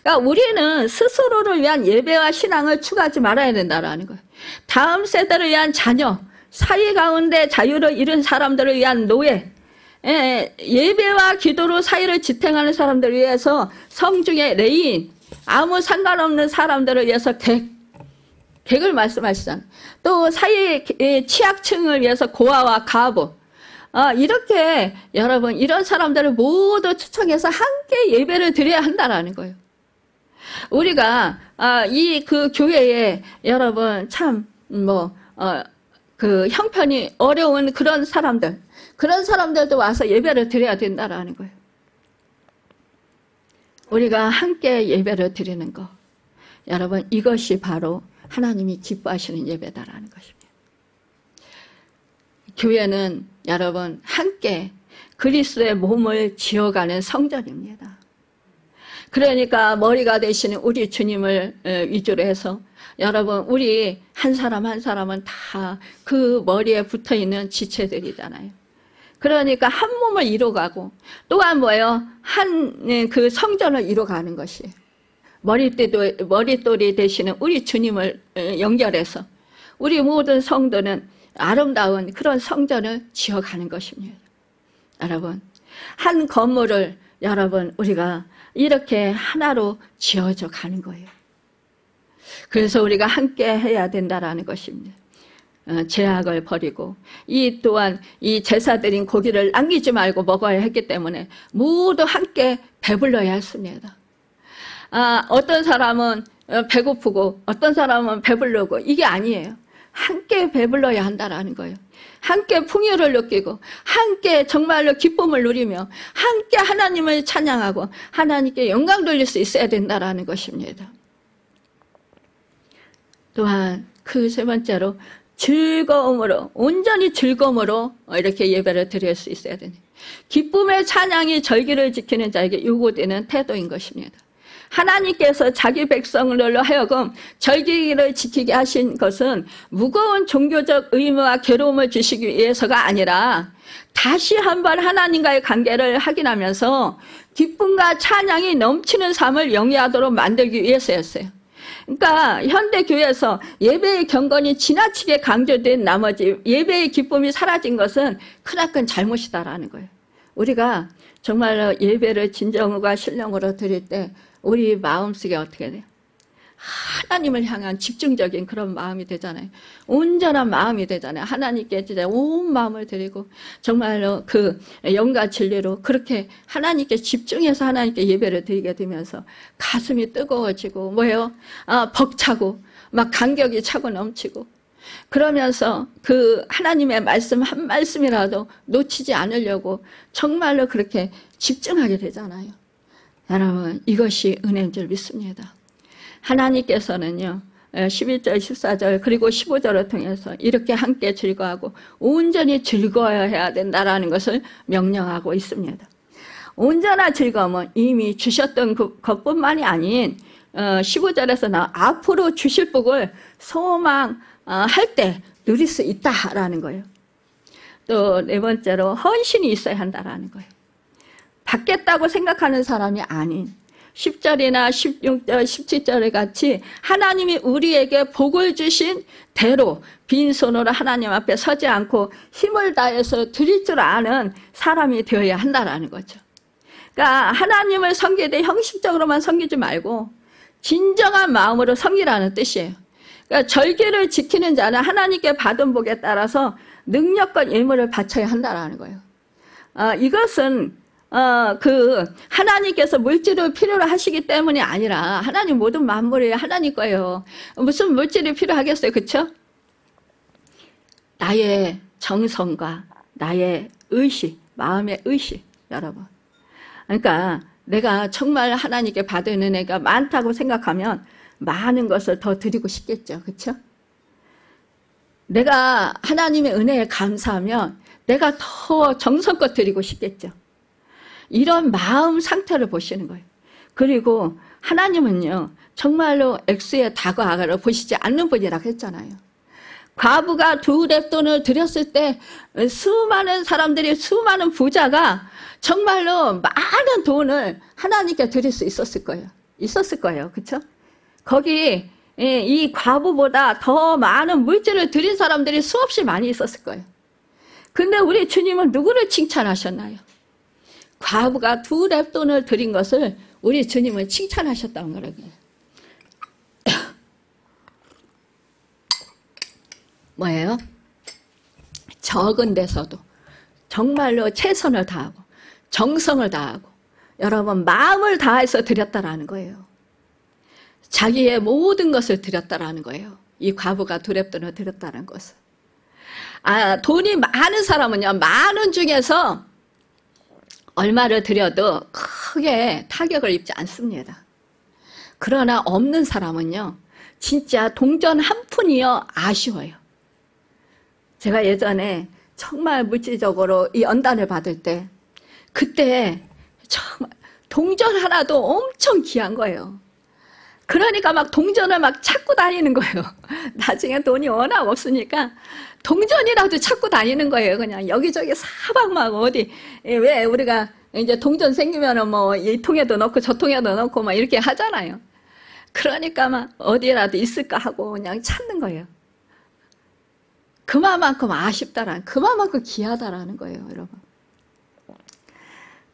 그러니까 우리는 스스로를 위한 예배와 신앙을 추구하지 말아야 된다는 거예요. 다음 세대를 위한 자녀, 사회 가운데 자유를 잃은 사람들을 위한 노예, 예배와 기도로 사회를 지탱하는 사람들을 위해서 성중에 레인, 아무 상관없는 사람들을 위해서 객을 말씀하시잖아요. 또 사회 취약층을 위해서 고아와 가부 이렇게 여러분 이런 사람들을 모두 초청해서 함께 예배를 드려야 한다는 거예요. 우리가 그 교회에 여러분 참 그 형편이 어려운 그런 사람들도 와서 예배를 드려야 된다는 거예요. 우리가 함께 예배를 드리는 거 여러분 이것이 바로 하나님이 기뻐하시는 예배다라는 것입니다. 교회는 여러분 함께 그리스도의 몸을 지어가는 성전입니다. 그러니까 머리가 되시는 우리 주님을 위주로 해서 여러분 우리 한 사람 한 사람은 다 그 머리에 붙어있는 지체들이잖아요. 그러니까 한 몸을 이뤄가고 또한 한 그 성전을 이뤄가는 것이에요. 머릿돌이 되시는 우리 주님을 연결해서 우리 모든 성도는 아름다운 그런 성전을 지어가는 것입니다. 여러분 한 건물을 여러분 우리가 이렇게 하나로 지어져 가는 거예요. 그래서 우리가 함께 해야 된다라는 것입니다. 제약을 버리고 또한 이 제사드린 고기를 남기지 말고 먹어야 했기 때문에 모두 함께 배불러야 했습니다. 어떤 사람은 배고프고 어떤 사람은 배부르고 이게 아니에요. 함께 배불러야 한다는 거예요. 함께 풍요를 느끼고 함께 정말로 기쁨을 누리며 함께 하나님을 찬양하고 하나님께 영광 돌릴 수 있어야 된다는 것입니다. 또한 그 세 번째로 즐거움으로 온전히 즐거움으로 이렇게 예배를 드릴 수 있어야 되는 기쁨의 찬양이 절기를 지키는 자에게 요구되는 태도인 것입니다. 하나님께서 자기 백성들로 하여금 절기를 지키게 하신 것은 무거운 종교적 의무와 괴로움을 주시기 위해서가 아니라 다시 한번 하나님과의 관계를 확인하면서 기쁨과 찬양이 넘치는 삶을 영위하도록 만들기 위해서였어요. 그러니까 현대교회에서 예배의 경건이 지나치게 강조된 나머지 예배의 기쁨이 사라진 것은 크나큰 잘못이다라는 거예요. 우리가 정말로 예배를 진정과 신령으로 드릴 때 우리 마음속에 어떻게 돼요? 하나님을 향한 집중적인 그런 마음이 되잖아요. 온전한 마음이 되잖아요. 하나님께 진짜 온 마음을 드리고 정말로 그 영과 진리로 그렇게 하나님께 집중해서 하나님께 예배를 드리게 되면서 가슴이 뜨거워지고 뭐예요? 벅차고 막 간격이 차고 넘치고 그러면서 그 하나님의 말씀 한 말씀이라도 놓치지 않으려고 정말로 그렇게 집중하게 되잖아요. 여러분 이것이 은혜인 줄 믿습니다. 하나님께서는요 12절 14절 그리고 15절을 통해서 이렇게 함께 즐거워하고 온전히 즐거워해야 된다는 것을 명령하고 있습니다. 온전한 즐거움은 이미 주셨던 것뿐만이 아닌 15절에서 앞으로 주실 복을 소망할 때 누릴 수 있다라는 거예요. 또 네 번째로 헌신이 있어야 한다라는 거예요. 받겠다고 생각하는 사람이 아닌 10절이나 16절, 17절에 같이 하나님이 우리에게 복을 주신 대로 빈손으로 하나님 앞에 서지 않고 힘을 다해서 드릴 줄 아는 사람이 되어야 한다는 거죠. 그러니까 하나님을 섬길 때 형식적으로만 섬기지 말고 진정한 마음으로 섬기라는 뜻이에요. 그러니까 절기를 지키는 자는 하나님께 받은 복에 따라서 능력과 예물을 바쳐야 한다는 거예요. 이것은 하나님께서 물질을 필요로 하시기 때문이 아니라 하나님 모든 만물이 하나님 거예요. 무슨 물질이 필요하겠어요, 그렇죠? 나의 정성과 나의 의식, 마음의 의식, 여러분. 그러니까 내가 정말 하나님께 받은 은혜가 많다고 생각하면 많은 것을 더 드리고 싶겠죠, 그렇죠? 내가 하나님의 은혜에 감사하면 내가 더 정성껏 드리고 싶겠죠. 이런 마음 상태를 보시는 거예요. 그리고 하나님은요 정말로 액수의 다과를 보시지 않는 분이라고 했잖아요. 과부가 2렙돈을 드렸을 때 수많은 사람들이 수많은 부자가 정말로 많은 돈을 하나님께 드릴 수 있었을 거예요. 그렇죠? 거기 이 과부보다 더 많은 물질을 드린 사람들이 수없이 많이 있었을 거예요. 근데 우리 주님은 누구를 칭찬하셨나요? 과부가 2렙돈을 드린 것을 우리 주님은 칭찬하셨다는 거라고요. 뭐예요? 적은 데서도 정말로 최선을 다하고 정성을 다하고 여러분 마음을 다해서 드렸다라는 거예요. 자기의 모든 것을 드렸다라는 거예요. 이 과부가 2렙돈을 드렸다는 것은. 돈이 많은 사람은요 많은 중에서 얼마를 드려도 크게 타격을 입지 않습니다. 그러나 없는 사람은요 진짜 동전 한 푼이요 아쉬워요. 제가 예전에 정말 물질적으로 이 연단을 받을 때 그때 정말 동전 하나도 엄청 귀한 거예요. 그러니까 막 동전을 막 찾고 다니는 거예요. 나중에 돈이 워낙 없으니까 동전이라도 찾고 다니는 거예요. 그냥 여기저기 사방 막 어디 왜 우리가 이제 동전 생기면은 뭐 이 통에도 넣고 저 통에도 넣고 막 이렇게 하잖아요. 그러니까 막 어디라도 있을까 하고 그냥 찾는 거예요. 그만큼 아쉽다라는, 그만큼 귀하다라는 거예요, 여러분.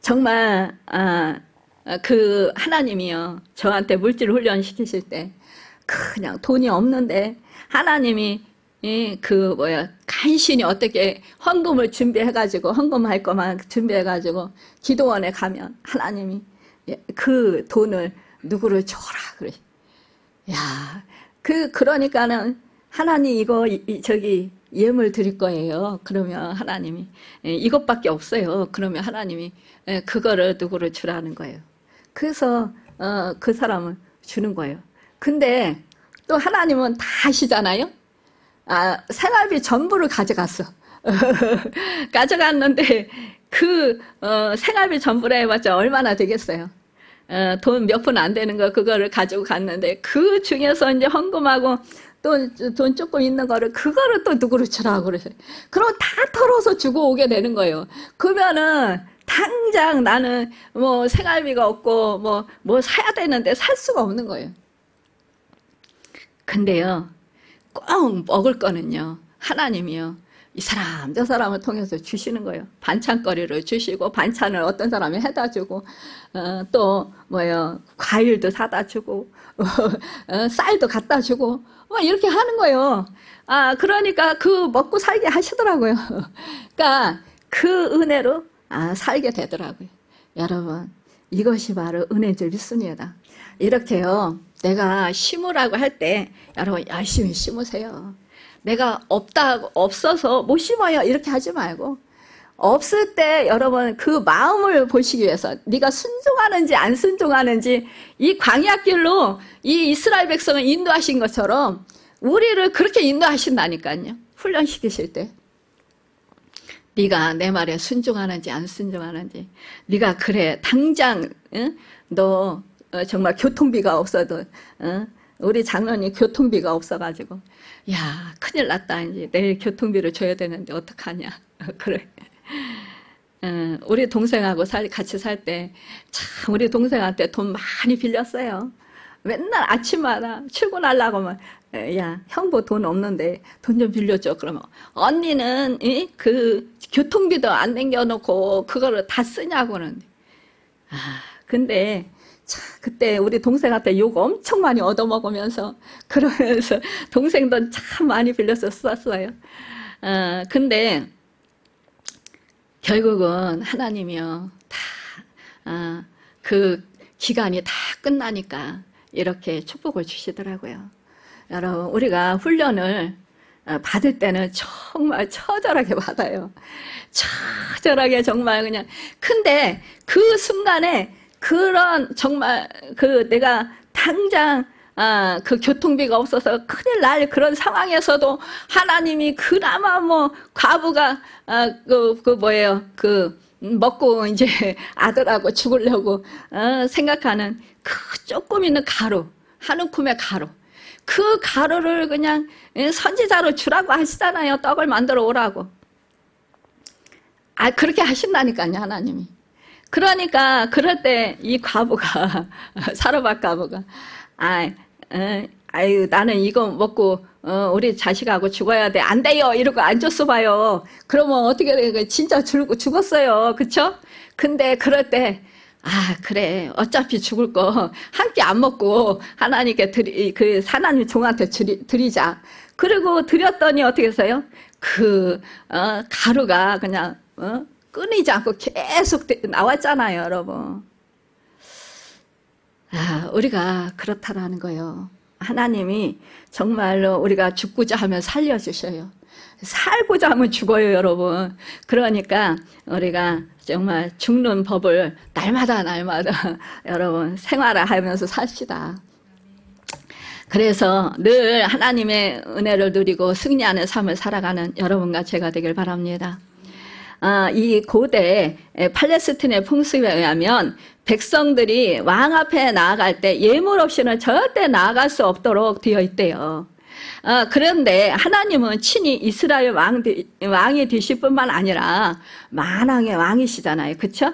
정말 그 하나님이요 저한테 물질 훈련 시키실 때 그냥 돈이 없는데 하나님이 간신히 어떻게 헌금을 준비해가지고 헌금할 것만 준비해가지고 기도원에 가면 하나님이 그 돈을 누구를 줘라 그래. 야, 그러니까는 하나님 이거 저기 예물 드릴 거예요. 그러면 하나님이 이것밖에 없어요. 그러면 하나님이 그거를 누구를 주라는 거예요. 그래서 그 사람을 주는 거예요. 근데 또 하나님은 다 아시잖아요. 생활비 전부를 가져갔어. 가져갔는데 그 생활비 전부라 해봤자 얼마나 되겠어요. 돈 몇 푼 안 되는 거 그거를 가지고 갔는데 그 중에서 이제 헌금하고 또 돈 조금 있는 거를 그거를 또 누구를 주라고 그러세요. 그럼 다 털어서 주고 오게 되는 거예요. 그러면은 당장 나는 뭐 생활비가 없고 뭐 사야 되는데 살 수가 없는 거예요. 근데요 꼭 먹을 거는요 하나님이요 이 사람 저 사람을 통해서 주시는 거예요. 반찬거리를 주시고 반찬을 어떤 사람이 해다 주고 또 뭐예요 과일도 사다 주고 쌀도 갖다 주고 이렇게 하는 거예요. 그러니까 그 먹고 살게 하시더라고요. 그러니까 그 은혜로 살게 되더라고요. 여러분 이것이 바로 은혜인 줄 믿습니다. 이렇게요 내가 심으라고 할 때 여러분 열심히 심으세요. 내가 없어서 못 심어요 이렇게 하지 말고 없을 때 여러분 그 마음을 보시기 위해서 네가 순종하는지 안 순종하는지 이 광야길로 이 이스라엘 백성을 인도하신 것처럼 우리를 그렇게 인도하신다니까요. 훈련시키실 때 네가 내 말에 순종하는지 안 순종하는지 네가 그래 당장 너 정말 교통비가 없어도 우리 장로님 교통비가 없어가지고 야 큰일 났다 이제 내일 교통비를 줘야 되는데 어떡하냐 그래. 우리 동생하고 같이 살 때 참 우리 동생한테 돈 많이 빌렸어요. 맨날 아침마다 출근하려고 야 형부 돈 없는데 돈 좀 빌려줘. 그러면 언니는 그 교통비도 안 남겨놓고 그거를 다 쓰냐고는. 근데 참 그때 우리 동생한테 욕 엄청 많이 얻어먹으면서 그러면서 동생 돈 참 많이 빌려서 썼어요. 근데 결국은 하나님이요 다 그 기간이 다 끝나니까 이렇게 축복을 주시더라고요. 여러분 우리가 훈련을 받을 때는 정말 처절하게 받아요. 처절하게 정말 그냥. 근데 그 순간에 그런 정말 그 내가 당장 그 교통비가 없어서 큰일 날 그런 상황에서도 하나님이 그나마 뭐 과부가 먹고 이제 아들하고 죽으려고 생각하는 그 조금 있는 가루 한 움큼의 가루 그 가루를 그냥 선지자로 주라고 하시잖아요. 떡을 만들어 오라고. 그렇게 하신다니까요 하나님이. 그러니까 그럴 때 이 과부가 사르밧 과부가 아유 나는 이거 먹고 우리 자식하고 죽어야 돼. 안 돼요 이러고 안 줬어 봐요. 그러면 어떻게 돼? 진짜 죽었어요. 그쵸? 근데 그럴 때 그래 어차피 죽을 거 한 끼 안 먹고 하나님께 그 하나님 종한테 드리자. 그리고 드렸더니 어떻게 했어요? 그 가루가 그냥 끊이지 않고 계속 나왔잖아요 여러분. 우리가 그렇다라는 거예요. 하나님이 정말로 우리가 죽고자 하면 살려주셔요. 살고자 하면 죽어요 여러분. 그러니까 우리가 정말 죽는 법을 날마다 여러분 생활하면서 삽시다. 그래서 늘 하나님의 은혜를 누리고 승리하는 삶을 살아가는 여러분과 제가 되길 바랍니다. 이 고대 팔레스틴의 풍습에 의하면 백성들이 왕 앞에 나아갈 때 예물 없이는 절대 나아갈 수 없도록 되어 있대요. 그런데 하나님은 친히 이스라엘 왕이 되실 뿐만 아니라 만왕의 왕이시잖아요. 그쵸?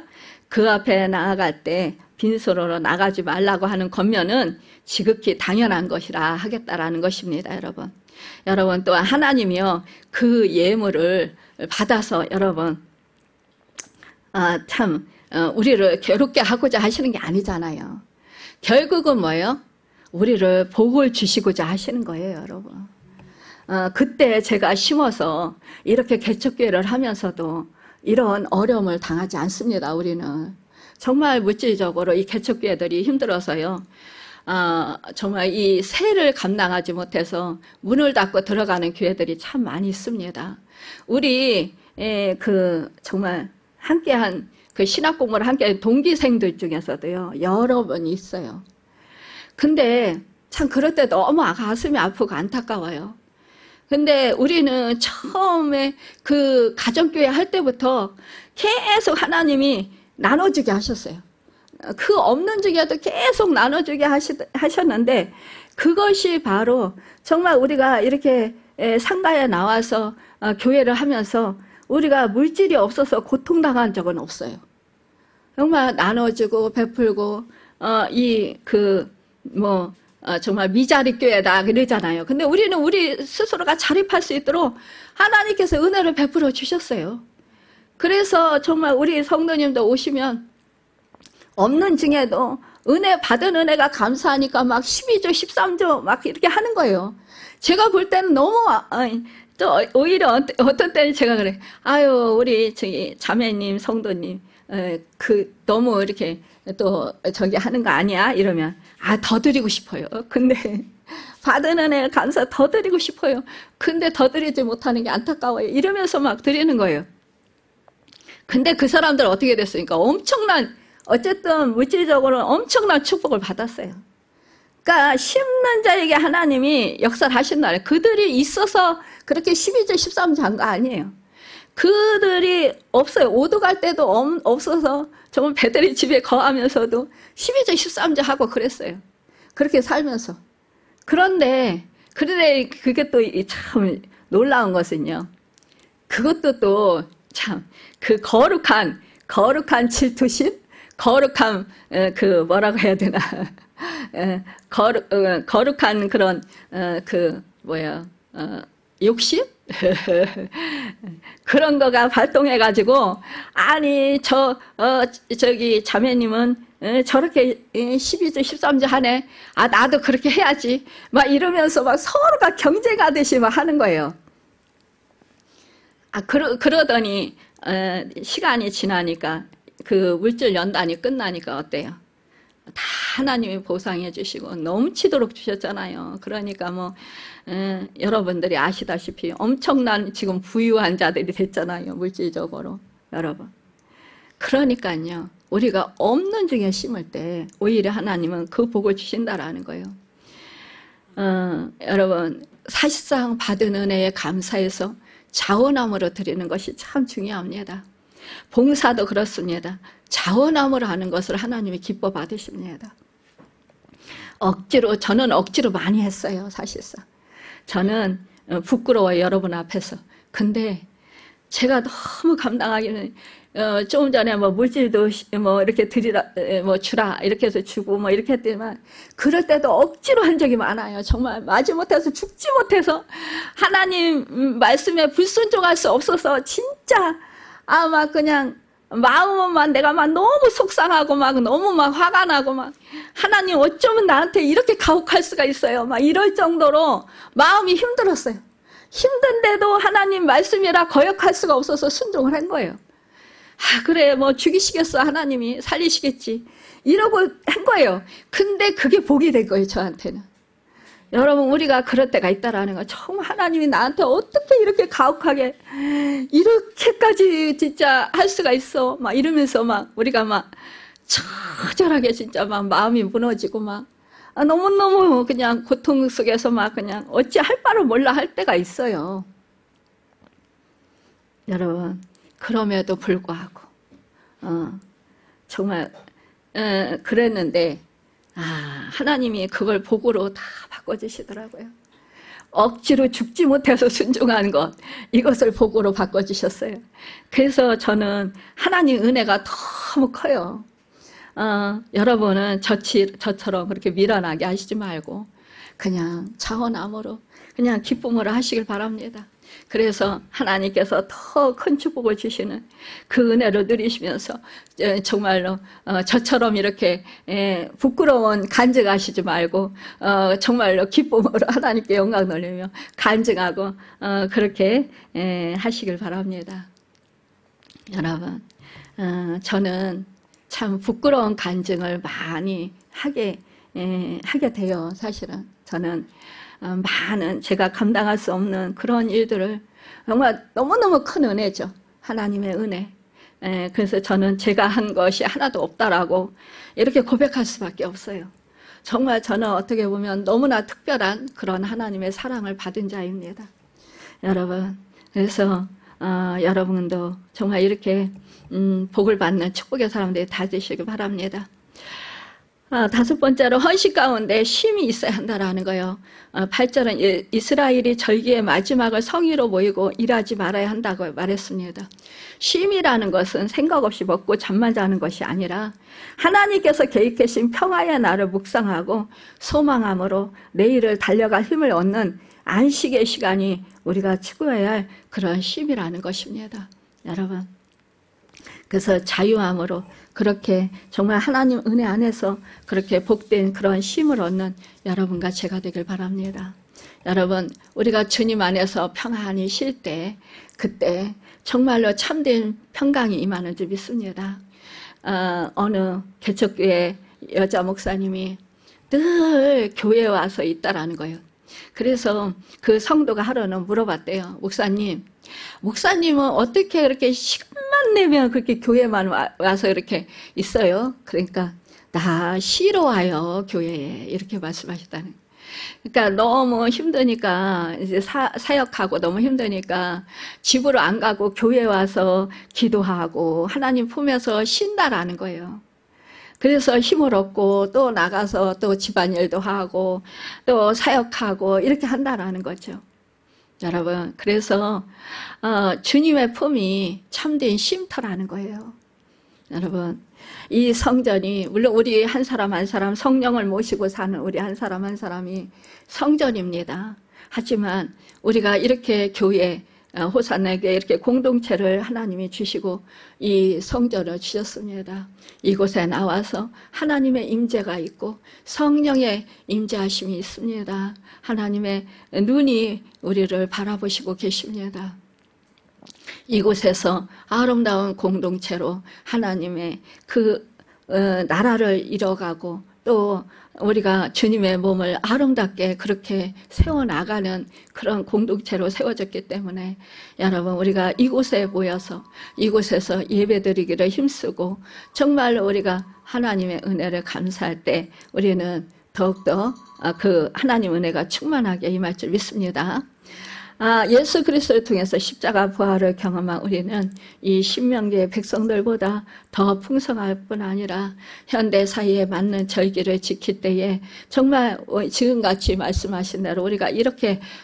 그 앞에 나아갈 때 빈손으로 나가지 말라고 하는 권면은 지극히 당연한 것이라 하겠다라는 것입니다. 여러분 또한 하나님이요 그 예물을 받아서 여러분 우리를 괴롭게 하고자 하시는 게 아니잖아요. 결국은 뭐예요? 우리를 복을 주시고자 하시는 거예요 여러분. 그때 제가 심어서 이렇게 개척교회를 하면서도 이런 어려움을 당하지 않습니다. 우리는 정말 물질적으로 이 개척교회들이 힘들어서요 정말 이 세를 감당하지 못해서 문을 닫고 들어가는 교회들이 참 많이 있습니다. 우리 정말 함께한 그 신학 공부를 함께한 동기생들 중에서도요 여러 분이 있어요. 근데 참 그럴 때 너무 가슴이 아프고 안타까워요. 근데 우리는 처음에 그 가정교회 할 때부터 계속 하나님이 나눠주게 하셨어요. 그 없는 중에도 계속 나눠주게 하셨는데 그것이 바로 정말 우리가 이렇게 상가에 나와서 교회를 하면서 우리가 물질이 없어서 고통당한 적은 없어요. 정말 나눠주고 베풀고 정말 미자리 교회다 그러잖아요. 근데 우리는 우리 스스로가 자립할 수 있도록 하나님께서 은혜를 베풀어 주셨어요. 그래서 정말 우리 성도님도 오시면 없는 중에도 은혜 받은 은혜가 감사하니까 막 12조 13조 막 이렇게 하는 거예요. 제가 볼 때는 너무 또 오히려 어떤 때는 제가 그래. 아유 우리 저기 자매님 성도님 그 너무 이렇게 또 저기 하는 거 아니야? 이러면 더 드리고 싶어요. 근데 받은 은혜 감사 더 드리고 싶어요. 근데 더 드리지 못하는 게 안타까워요. 이러면서 막 드리는 거예요. 근데 그 사람들 어떻게 됐습니까? 엄청난 어쨌든 물질적으로 엄청난 축복을 받았어요. 그러니까 심는 자에게 하나님이 역사를 하신다는 그들이 있어서 그렇게 12절 13절 한 거 아니에요. 그들이 없어요. 오도 갈 때도 없어서 정말 배들이 집에 거하면서도 12절 13절 하고 그랬어요. 그렇게 살면서. 그런데 그게 또 참 놀라운 것은요. 그것도 또 참 그 거룩한 질투심, 거룩한 그 뭐라고 해야 되나 거룩한 그런 욕심 그런 거가 발동해가지고 아니 저기 자매님은 저렇게 12주 13주 하네. 나도 그렇게 해야지. 막 이러면서 막 서로가 경쟁하듯이 막 하는 거예요. 그러더니 시간이 지나니까 그 물질 연단이 끝나니까 어때요? 다 하나님이 보상해 주시고 넘치도록 주셨잖아요. 그러니까 뭐 여러분들이 아시다시피 엄청난 지금 부유한 자들이 됐잖아요. 물질적으로 여러분. 그러니까요. 우리가 없는 중에 심을 때 오히려 하나님은 그 복을 주신다라는 거예요. 여러분 사실상 받은 은혜에 감사해서 자원함으로 드리는 것이 참 중요합니다. 봉사도 그렇습니다. 자원함으로 하는 것을 하나님이 기뻐 받으십니다. 저는 억지로 많이 했어요. 사실상 저는 부끄러워요. 여러분 앞에서. 근데 제가 너무 감당하기는 조금 전에 뭐 물질도 뭐 이렇게 주라 이렇게 해서 주고 뭐 이렇게 했더니만 그럴 때도 억지로 한 적이 많아요. 정말 마지못해서 죽지 못해서 하나님 말씀에 불순종할 수 없어서 진짜 막 그냥 마음은 내가 막 너무 속상하고 막 너무 막 화가 나고 막 하나님 어쩌면 나한테 이렇게 가혹할 수가 있어요. 막 이럴 정도로 마음이 힘들었어요. 힘든데도 하나님 말씀이라 거역할 수가 없어서 순종을 한 거예요. 그래 뭐 죽이시겠어 하나님이 살리시겠지 이러고 한 거예요. 근데 그게 복이 된 거예요. 저한테는. 여러분 우리가 그럴 때가 있다라는 거 정말 하나님이 나한테 어떻게 이렇게 가혹하게 이렇게까지 진짜 할 수가 있어 막 이러면서 막 우리가 막 처절하게 진짜 막 마음이 무너지고 막 너무너무 그냥 고통 속에서 막 그냥 어찌 할 바를 몰라 할 때가 있어요. 여러분 그럼에도 불구하고 정말 그랬는데 하나님이 그걸 복으로 다 바꿔주시더라고요. 억지로 죽지 못해서 순종한 것 이것을 복으로 바꿔주셨어요. 그래서 저는 하나님 은혜가 너무 커요. 여러분은 저처럼 그렇게 미련하게 하시지 말고 그냥 자원함으로 그냥 기쁨으로 하시길 바랍니다. 그래서 하나님께서 더 큰 축복을 주시는 그 은혜를 누리시면서 정말로 저처럼 이렇게 부끄러운 간증하시지 말고 정말로 기쁨으로 하나님께 영광 돌리며 간증하고 그렇게 하시길 바랍니다. 여러분 저는 참 부끄러운 간증을 많이 하게 돼요. 사실은 저는 많은 제가 감당할 수 없는 그런 일들을 정말 너무너무 큰 은혜죠. 하나님의 은혜. 그래서 저는 제가 한 것이 하나도 없다라고 이렇게 고백할 수밖에 없어요. 정말 저는 어떻게 보면 너무나 특별한 그런 하나님의 사랑을 받은 자입니다. 여러분 그래서 여러분도 정말 이렇게 복을 받는 축복의 사람들이 다 되시길 바랍니다. 다섯 번째로 헌신 가운데 쉼이 있어야 한다라는 거예요. 8절은 이스라엘이 절기의 마지막을 성의로 모이고 일하지 말아야 한다고 말했습니다. 쉼이라는 것은 생각 없이 먹고 잠만 자는 것이 아니라 하나님께서 계획하신 평화의 날을 묵상하고 소망함으로 내일을 달려갈 힘을 얻는 안식의 시간이 우리가 추구해야 할 그런 쉼이라는 것입니다. 여러분, 그래서 자유함으로 그렇게 정말 하나님 은혜 안에서 그렇게 복된 그런 쉼을 얻는 여러분과 제가 되길 바랍니다. 여러분, 우리가 주님 안에서 평안히 쉴 때 그때 정말로 참된 평강이 임하는 줄 믿습니다. 어느 개척교회 여자 목사님이 늘 교회에 와서 있다라는 거예요. 그래서 그 성도가 하루는 물어봤대요. 목사님은 어떻게 그렇게 시간만 내면 그렇게 교회만 와서 이렇게 있어요? 그러니까 나 쉬러 와요, 교회에. 이렇게 말씀하셨다는 거예요. 그러니까 너무 힘드니까 이제 사역하고 너무 힘드니까 집으로 안 가고 교회 와서 기도하고 하나님 품에서 쉰다라는 거예요. 그래서 힘을 얻고 또 나가서 또 집안일도 하고 또 사역하고 이렇게 한다라는 거죠. 여러분, 그래서 주님의 품이 참된 쉼터라는 거예요. 여러분, 이 성전이 물론 우리 한 사람 한 사람 성령을 모시고 사는 우리 한 사람 한 사람이 성전입니다. 하지만 우리가 이렇게 교회 호산에게 이렇게 공동체를 하나님이 주시고 이 성전을 주셨습니다. 이곳에 나와서 하나님의 임재가 있고 성령의 임재하심이 있습니다. 하나님의 눈이 우리를 바라보시고 계십니다. 이곳에서 아름다운 공동체로 하나님의 그 나라를 이뤄가고 또 우리가 주님의 몸을 아름답게 그렇게 세워나가는 그런 공동체로 세워졌기 때문에 여러분, 우리가 이곳에 모여서 이곳에서 예배드리기를 힘쓰고 정말로 우리가 하나님의 은혜를 감사할 때 우리는 더욱더 그 하나님 은혜가 충만하게 임할 줄 믿습니다. 예수 그리스도를 통해서 십자가 부활을 경험한 우리는 이 신명기의 백성들보다 더 풍성할 뿐 아니라 현대 사회에 맞는 절기를 지킬 때에 정말 지금같이 말씀하신 대로 우리가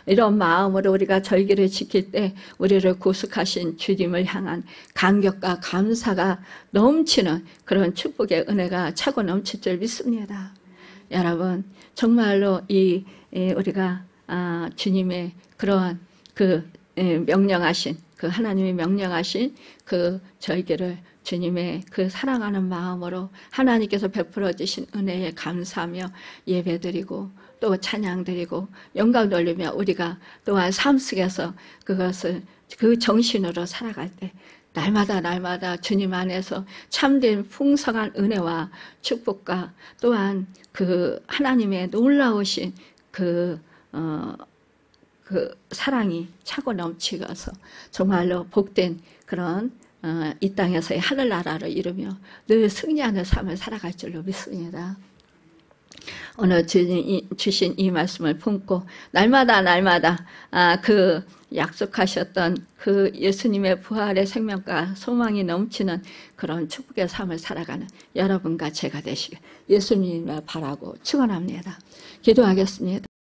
이런 마음으로 우리가 절기를 지킬 때 우리를 구속하신 주님을 향한 감격과 감사가 넘치는 그런 축복의 은혜가 차고 넘칠 줄 믿습니다. 여러분, 정말로 우리가 주님의 그러한 명령하신 하나님이 명령하신 그 절기를 주님의 그 사랑하는 마음으로 하나님께서 베풀어 주신 은혜에 감사하며 예배드리고 또 찬양드리고 영광 돌리며 우리가 또한 삶 속에서 그것을 그 정신으로 살아갈 때 날마다 주님 안에서 참된 풍성한 은혜와 축복과 또한 그 하나님의 놀라우신 그 사랑이 차고 넘치어서 정말로 복된 그런 이 땅에서의 하늘나라를 이루며 늘 승리하는 삶을 살아갈 줄로 믿습니다. 오늘 주신 이 말씀을 품고 날마다 그 약속하셨던 그 예수님의 부활의 생명과 소망이 넘치는 그런 축복의 삶을 살아가는 여러분과 제가 되시길 예수님을 바라고 축원합니다. 기도하겠습니다.